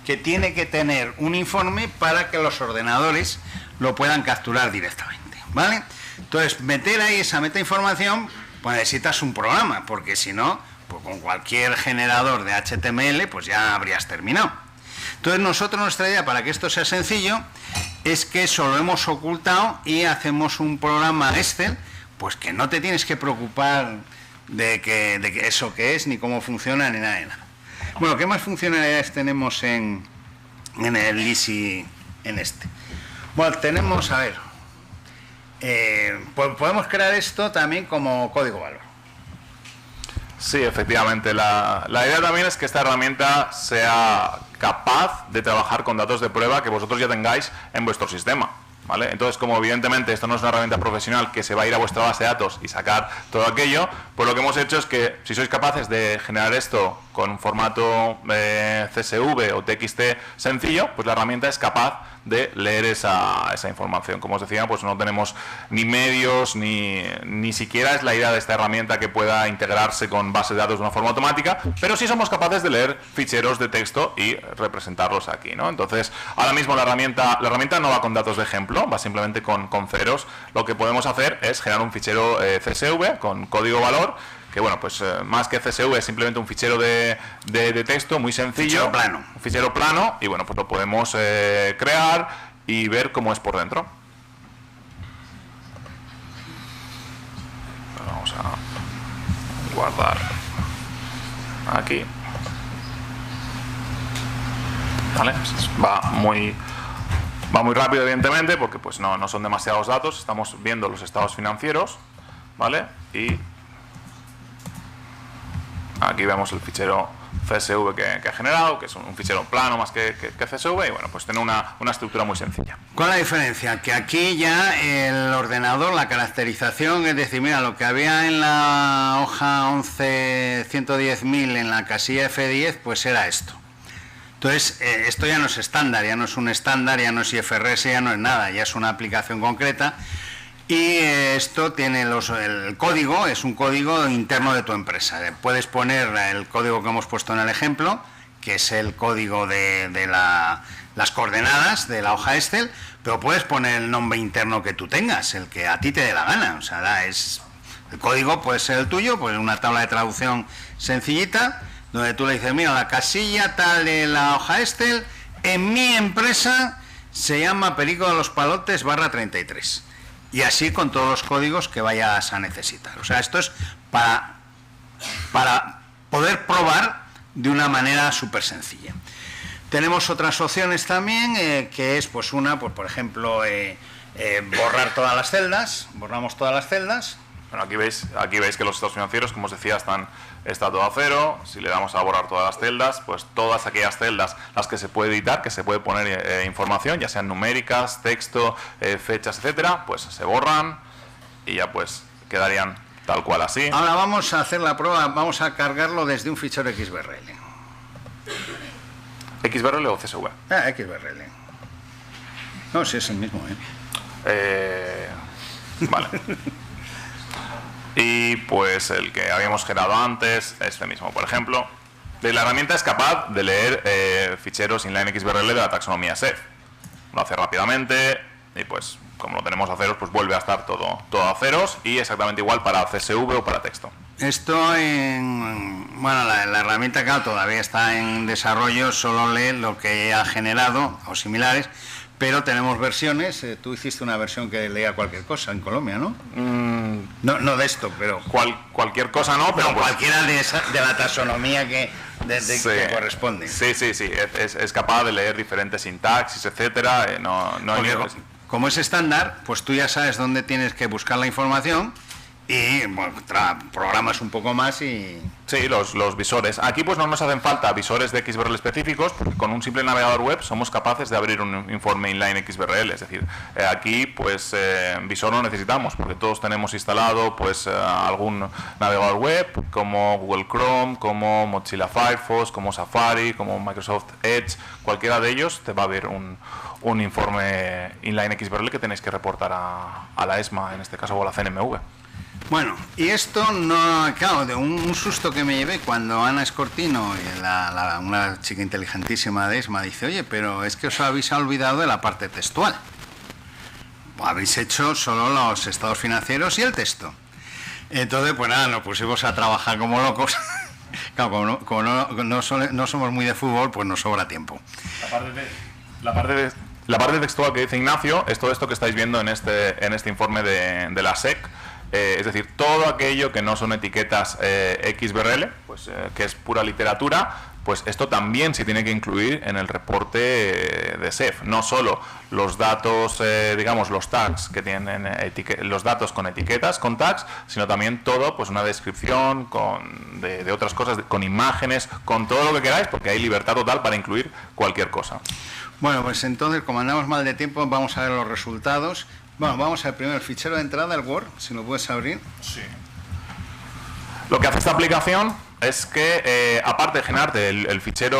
que tiene que tener un informe para que los ordenadores lo puedan capturar directamente, ¿vale? Entonces, meter ahí esa metainformación, pues necesitas un programa, porque si no, pues con cualquier generador de HTML, pues ya habrías terminado. Entonces, nuestra idea para que esto sea sencillo es que eso lo hemos ocultado y hacemos un programa Excel, pues que no te tienes que preocupar de que eso qué es, ni cómo funciona, ni nada de nada. Bueno, ¿qué más funcionalidades tenemos en el Easy en este? Bueno, tenemos, a ver, podemos crear esto también como código valor. Sí, efectivamente. La idea también es que esta herramienta sea capaz de trabajar con datos de prueba que vosotros ya tengáis en vuestro sistema, ¿vale? Entonces, como evidentemente esto no es una herramienta profesional que se va a ir a vuestra base de datos y sacar todo aquello, pues lo que hemos hecho es que si sois capaces de generar esto con un formato CSV o TXT sencillo, pues la herramienta es capaz de leer esa información. Como os decía, pues no tenemos ni medios, ni siquiera es la idea de esta herramienta que pueda integrarse con bases de datos de una forma automática, pero sí somos capaces de leer ficheros de texto y representarlos aquí, ¿no? Entonces, ahora mismo la herramienta no va con datos de ejemplo, va simplemente con ceros. Lo que podemos hacer es generar un fichero CSV con código valor, que bueno, pues más que CSV es simplemente un fichero de texto muy sencillo, un fichero plano, y bueno, pues lo podemos crear y ver cómo es por dentro. Vamos a guardar aquí. Vale, va muy rápido, evidentemente, porque pues no son demasiados datos. Estamos viendo los estados financieros, ¿vale? Y aquí vemos el fichero CSV que ha generado, que es un fichero plano más que CSV, y bueno, pues tiene una estructura muy sencilla. ¿Cuál es la diferencia? Que aquí ya el ordenador, la caracterización, es decir, mira, lo que había en la hoja 11.110.000 en la casilla F10, pues era esto. Entonces, esto ya no es estándar, ya no es un estándar, ya no es IFRS, ya no es nada, ya es una aplicación concreta. Y esto tiene el código, es un código interno de tu empresa. Puedes poner el código que hemos puesto en el ejemplo, que es el código de las coordenadas de la hoja Excel, pero puedes poner el nombre interno que tú tengas, el que a ti te dé la gana. O sea, el código puede ser el tuyo, pues una tabla de traducción sencillita, donde tú le dices, mira, la casilla tal de la hoja Excel, en mi empresa se llama Perico de los Palotes /33. Y así con todos los códigos que vayas a necesitar. O sea, esto es para poder probar de una manera súper sencilla. Tenemos otras opciones también, que es pues una, pues por ejemplo, borrar todas las celdas. Borramos todas las celdas. Bueno, aquí veis que los estados financieros, como os decía, está todo a cero. Si le damos a borrar todas las celdas, pues todas aquellas celdas, las que se puede editar, que se puede poner información, ya sean numéricas, texto, fechas, etcétera, pues se borran y ya pues quedarían tal cual así. Ahora vamos a hacer la prueba, vamos a cargarlo desde un fichero XBRL. ¿XBRL o CSV? XBRL. No, sí es el mismo, Vale. Y pues el que habíamos generado antes, este mismo, por ejemplo. La herramienta es capaz de leer ficheros inline XBRL de la taxonomía SEF. Lo hace rápidamente y pues como lo tenemos a ceros, pues vuelve a estar todo a ceros, y exactamente igual para CSV o para texto. Esto bueno, la herramienta, claro, todavía está en desarrollo, solo lee lo que ha generado o similares. Pero tenemos versiones, tú hiciste una versión que leía cualquier cosa en Colombia, ¿no? No de esto, pero... Cualquier cosa no, pero... No, pues, cualquiera de la taxonomía que corresponde. Sí, es capaz de leer diferentes sintaxis, etcétera. Como es estándar, pues tú ya sabes dónde tienes que buscar la información y bueno, programas un poco más y... Sí, los visores. Aquí pues no nos hacen falta visores de XBRL específicos, porque con un simple navegador web somos capaces de abrir un informe inline XBRL. Es decir, aquí pues visor no necesitamos, porque todos tenemos instalado pues algún navegador web, como Google Chrome, como Mozilla Firefox, como Safari, como Microsoft Edge. Cualquiera de ellos te va a abrir un informe inline XBRL que tenéis que reportar a la ESMA, en este caso, o a la CNMV. Bueno, y esto no, claro, de un susto que me llevé cuando Ana Escortino, una chica inteligentísima de ESMA, dice, oye, pero es que os habéis olvidado de la parte textual. Habéis hecho solo los estados financieros y el texto. Entonces, pues nada, nos pusimos a trabajar como locos. Claro, como no somos muy de fútbol, pues nos sobra tiempo. La parte textual que dice Ignacio es todo esto que estáis viendo en este informe de la SEC. Es decir, todo aquello que no son etiquetas XBRL, pues, que es pura literatura, pues esto también se tiene que incluir en el reporte de SEF. No solo los datos, digamos, los tags que tienen los datos con etiquetas, con tags, sino también todo, pues una descripción de otras cosas, con imágenes, con todo lo que queráis, porque hay libertad total para incluir cualquier cosa. Bueno, pues entonces, como andamos mal de tiempo, vamos a ver los resultados. Bueno, vamos a ver primero el fichero de entrada, el Word, si lo puedes abrir. Sí. Lo que hace esta aplicación es que, aparte de generarte el fichero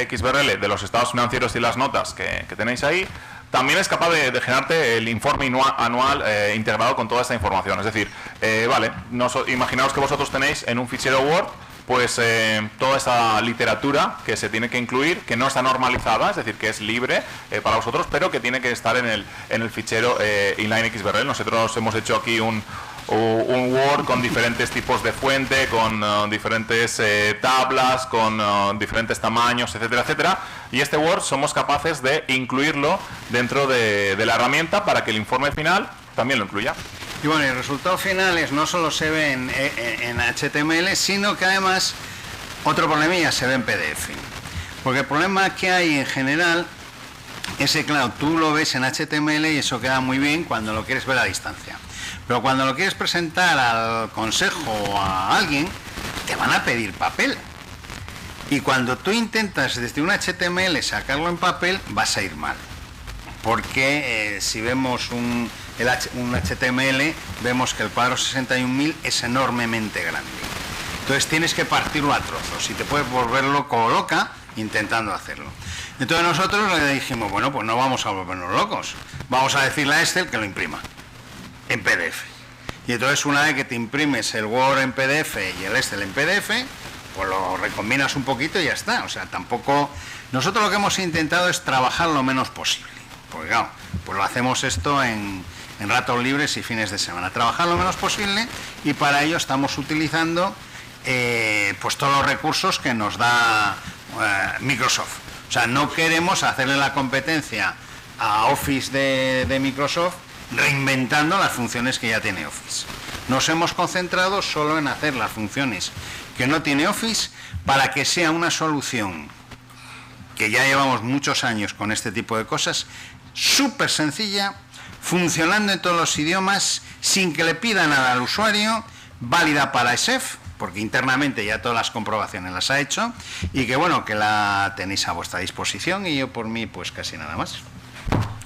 XBRL de los estados financieros y las notas que tenéis ahí, también es capaz de generarte el informe anual integrado con toda esta información. Es decir, vale, imaginaos que vosotros tenéis en un fichero Word pues toda esta literatura que se tiene que incluir, que no está normalizada, es decir, que es libre para vosotros, pero que tiene que estar en el fichero inline XBRL. Nosotros hemos hecho aquí un Word con diferentes tipos de fuente, con diferentes tablas, con diferentes tamaños, etcétera, etcétera. Y este Word somos capaces de incluirlo dentro de la herramienta para que el informe final también lo incluya. Y bueno, el resultado final no solo se ve en HTML, sino que además otro problemilla se ve en PDF. Porque el problema que hay en general es que, claro, tú lo ves en HTML y eso queda muy bien cuando lo quieres ver a distancia. Pero cuando lo quieres presentar al consejo o a alguien, te van a pedir papel. Y cuando tú intentas desde un HTML sacarlo en papel, vas a ir mal. Porque si vemos un HTML, vemos que el cuadro 61.000 es enormemente grande. Entonces tienes que partirlo a trozos y te puedes volver loco o loca intentando hacerlo. Entonces nosotros le dijimos, bueno, pues no vamos a volvernos locos. Vamos a decirle a Excel que lo imprima en PDF. Y entonces una vez que te imprimes el Word en PDF y el Excel en PDF, pues lo recombinas un poquito y ya está. O sea, tampoco... Nosotros lo que hemos intentado es trabajar lo menos posible. Porque claro, pues lo hacemos esto en ratos libres y fines de semana. Trabajar lo menos posible y para ello estamos utilizando pues todos los recursos que nos da Microsoft. O sea, no queremos hacerle la competencia a Office de Microsoft reinventando las funciones que ya tiene Office. Nos hemos concentrado solo en hacer las funciones que no tiene Office para que sea una solución que ya llevamos muchos años con este tipo de cosas, súper sencilla, funcionando en todos los idiomas, sin que le pida nada al usuario, válida para ESEF, porque internamente ya todas las comprobaciones las ha hecho, y que bueno, que la tenéis a vuestra disposición, y yo por mí pues casi nada más.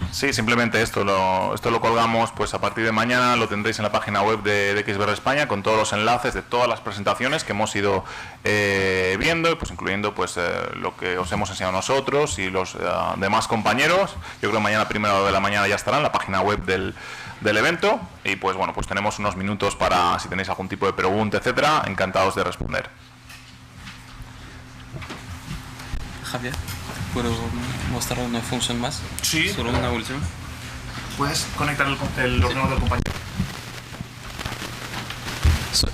Sí, simplemente esto lo colgamos pues a partir de mañana, lo tendréis en la página web de XBR España con todos los enlaces de todas las presentaciones que hemos ido viendo, pues incluyendo pues lo que os hemos enseñado nosotros y los demás compañeros. Yo creo que mañana primero de la mañana ya estará en la página web del evento y pues bueno, pues tenemos unos minutos para si tenéis algún tipo de pregunta, etcétera, encantados de responder. Javier, ¿puedo mostrar una función más? Sí. Solo una última. Puedes conectar el ordenador del compañero.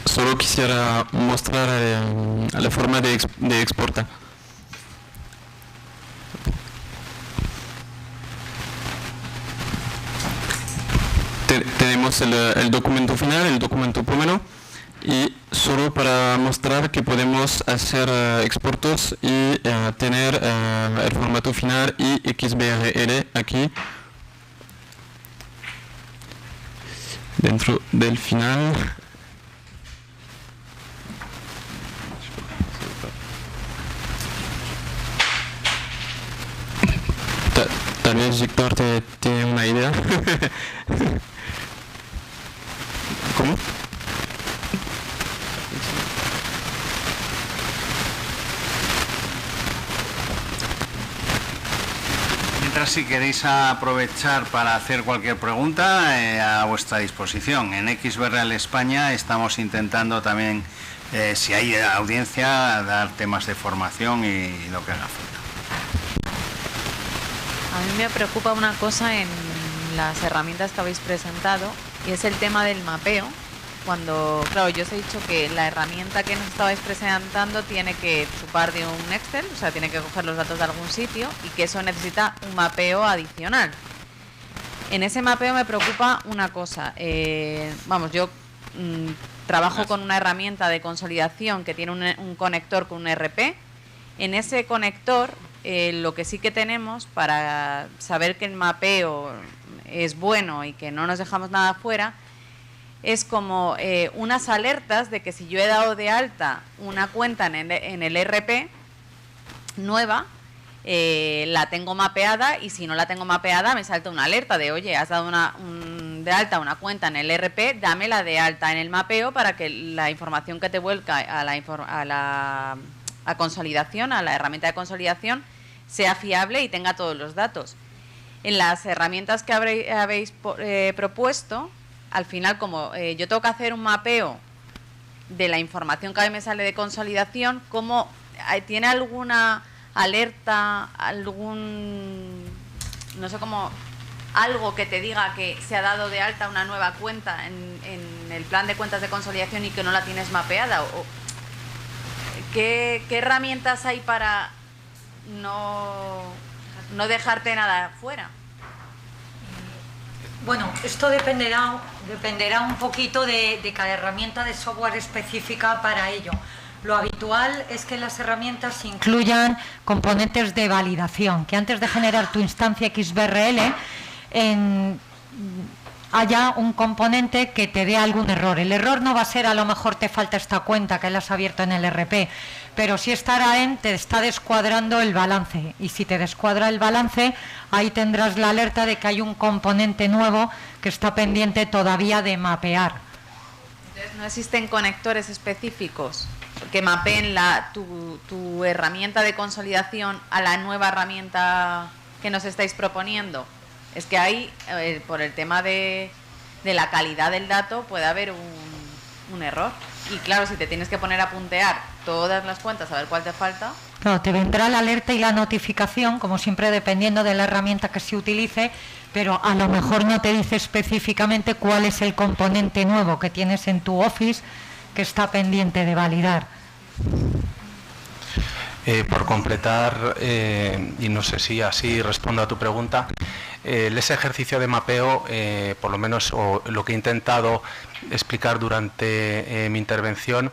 Solo quisiera mostrar la forma de exportar. Tenemos el documento final, el documento primero, y solo para mostrar que podemos hacer exportos y tener el formato final y XBRL aquí dentro del final. Tal vez Víctor tiene una idea. ¿Cómo? Mientras, si queréis aprovechar para hacer cualquier pregunta, a vuestra disposición. En XBRL España estamos intentando también, si hay audiencia, dar temas de formación y lo que haga falta. A mí me preocupa una cosa en las herramientas que habéis presentado y es el tema del mapeo. Cuando, claro, yo os he dicho que la herramienta que nos estabais presentando tiene que chupar de un Excel, o sea, tiene que coger los datos de algún sitio y que eso necesita un mapeo adicional. En ese mapeo me preocupa una cosa. Yo trabajo con una herramienta de consolidación que tiene un conector con un RP. En ese conector, lo que sí que tenemos para saber que el mapeo es bueno y que no nos dejamos nada fuera, es como unas alertas de que si yo he dado de alta una cuenta en el RP nueva, la tengo mapeada, y si no la tengo mapeada me salta una alerta de, oye, has dado de alta una cuenta en el RP, dámela de alta en el mapeo para que la información que te vuelca a consolidación, a la herramienta de consolidación, sea fiable y tenga todos los datos. en las herramientas que habéis propuesto, al final, como yo tengo que hacer un mapeo de la información que a mí me sale de consolidación, ¿cómo tiene alguna alerta, no sé cómo, algo que te diga que se ha dado de alta una nueva cuenta en el plan de cuentas de consolidación y que no la tienes mapeada? ¿O qué herramientas hay para no dejarte nada fuera? Bueno, esto dependerá un poquito de cada herramienta de software específica para ello. Lo habitual es que las herramientas incluyan componentes de validación, que antes de generar tu instancia XBRL haya un componente que te dé algún error. El error no va a ser, a lo mejor te falta esta cuenta que la has abierto en el RP, pero sí te está descuadrando el balance, y si te descuadra el balance, ahí tendrás la alerta de que hay un componente nuevo que está pendiente todavía de mapear. Entonces, ¿no existen conectores específicos que mapeen tu herramienta de consolidación a la nueva herramienta que nos estáis proponiendo? Es que ahí, por el tema de la calidad del dato, puede haber un error. Y claro, si te tienes que poner a puntear todas las cuentas a ver cuál te falta... Claro, te vendrá la alerta y la notificación, como siempre dependiendo de la herramienta que se utilice, pero a lo mejor no te dice específicamente cuál es el componente nuevo que tienes en tu Office que está pendiente de validar. Por completar, y no sé si así respondo a tu pregunta, ese ejercicio de mapeo, por lo menos lo que he intentado explicar durante mi intervención,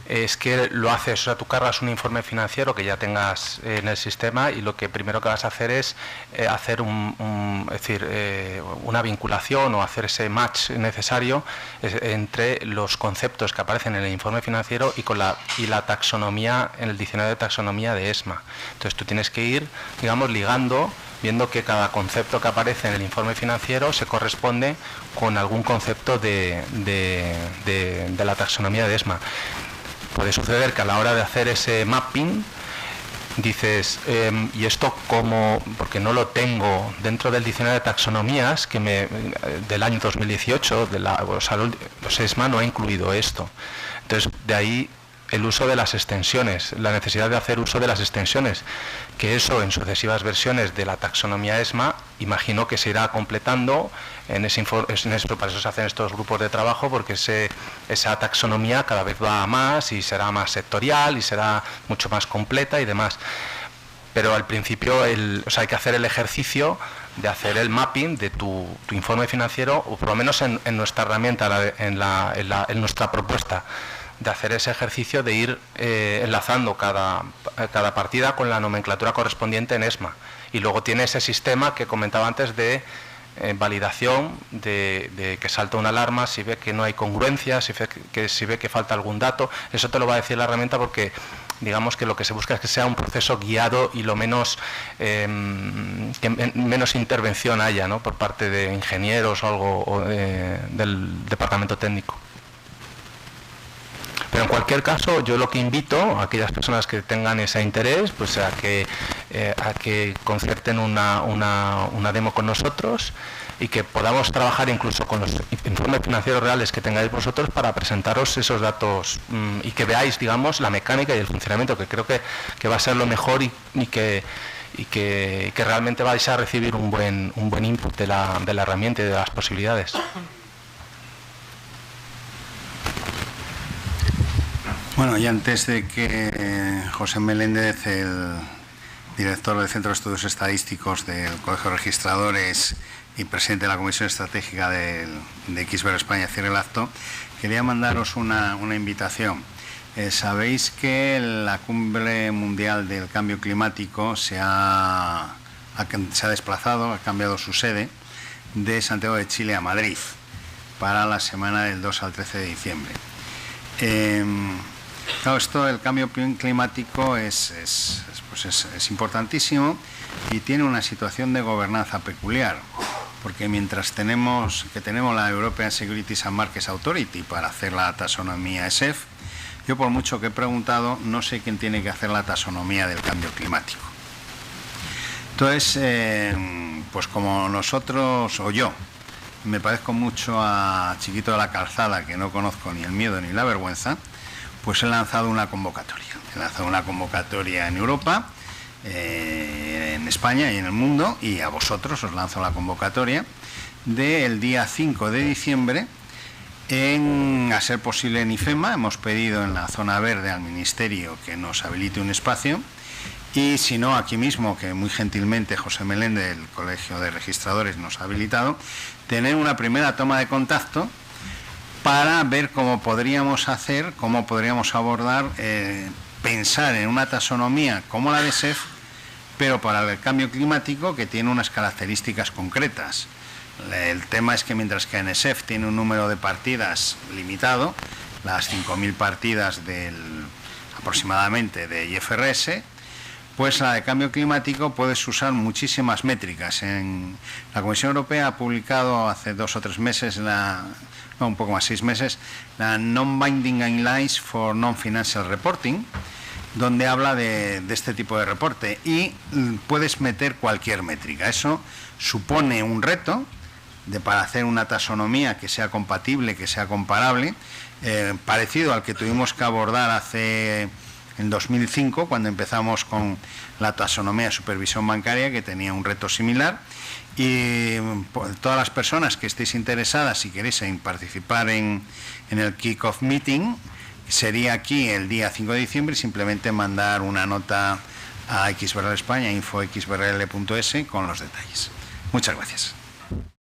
es que lo haces, o sea, tú cargas un informe financiero que ya tengas en el sistema, y lo que primero que vas a hacer es hacer una vinculación o hacer ese match necesario entre los conceptos que aparecen en el informe financiero y la taxonomía en el diccionario de taxonomía de ESMA. Entonces tú tienes que ir, digamos, ligando, viendo que cada concepto que aparece en el informe financiero se corresponde con algún concepto de la taxonomía de ESMA. Puede suceder que a la hora de hacer ese mapping dices, ¿y esto cómo? Porque no lo tengo dentro del diccionario de taxonomías del año 2018, los ESMA no ha incluido esto. Entonces, de ahí el uso de las extensiones, la necesidad de hacer uso de las extensiones, que eso en sucesivas versiones de la taxonomía ESMA, imagino que se irá completando para eso se hacen estos grupos de trabajo, porque esa taxonomía cada vez va a más y será más sectorial y será mucho más completa y demás. Pero al principio hay que hacer el ejercicio de hacer el mapping de tu informe financiero, o por lo menos en nuestra herramienta, en nuestra propuesta, de hacer ese ejercicio de ir enlazando cada partida con la nomenclatura correspondiente en ESMA. Y luego tiene ese sistema que comentaba antes de validación, de que salta una alarma si ve que no hay congruencia, si ve que falta algún dato. Eso te lo va a decir la herramienta, porque digamos que lo que se busca es que sea un proceso guiado y lo menos que menos intervención haya, ¿no?, por parte de ingenieros o algo del departamento técnico. Pero en cualquier caso, yo lo que invito a aquellas personas que tengan ese interés, pues a que concerten una demo con nosotros y que podamos trabajar incluso con los informes financieros reales que tengáis vosotros para presentaros esos datos y que veáis, digamos, la mecánica y el funcionamiento, que creo que va a ser lo mejor y que realmente vais a recibir un buen input de la herramienta y de las posibilidades. Bueno, y antes de que José Meléndez, el director del Centro de Estudios Estadísticos del Colegio de Registradores y presidente de la Comisión Estratégica de XBRL España, cierre el acto, quería mandaros una invitación. Sabéis que la Cumbre Mundial del Cambio Climático se ha desplazado, ha cambiado su sede de Santiago de Chile a Madrid para la semana del 2 al 13 de diciembre. Claro, esto del cambio climático es importantísimo y tiene una situación de gobernanza peculiar, porque mientras tenemos la European Securities and Markets Authority para hacer la taxonomía ESEF, yo por mucho que he preguntado no sé quién tiene que hacer la taxonomía del cambio climático. Entonces, pues como nosotros, o yo, me parezco mucho a Chiquito de la Calzada, que no conozco ni el miedo ni la vergüenza, pues he lanzado una convocatoria. He lanzado una convocatoria en Europa, en España y en el mundo, y a vosotros os lanzo la convocatoria del día 5 de diciembre, a ser posible en IFEMA. Hemos pedido en la zona verde al Ministerio que nos habilite un espacio, y si no, aquí mismo, que muy gentilmente José Meléndez del Colegio de Registradores nos ha habilitado, tener una primera toma de contacto para ver cómo podríamos hacer, cómo podríamos abordar, pensar en una taxonomía como la de SEF, pero para el cambio climático, que tiene unas características concretas. El tema es que mientras que en SEF tiene un número de partidas limitado, las 5.000 partidas aproximadamente de IFRS, pues la de cambio climático puedes usar muchísimas métricas. La Comisión Europea ha publicado hace 2 o 3 meses, un poco más, 6 meses, la Non-Binding Guidelines for Non-Financial Reporting, donde habla de este tipo de reporte, y puedes meter cualquier métrica. Eso supone un reto para hacer una taxonomía que sea compatible, que sea comparable, parecido al que tuvimos que abordar en 2005, cuando empezamos con la taxonomía de supervisión bancaria, que tenía un reto similar. Y todas las personas que estéis interesadas, si queréis participar en el kick-off meeting, sería aquí el día 5 de diciembre, simplemente mandar una nota a XBRL España, info.xbrl.es, con los detalles. Muchas gracias.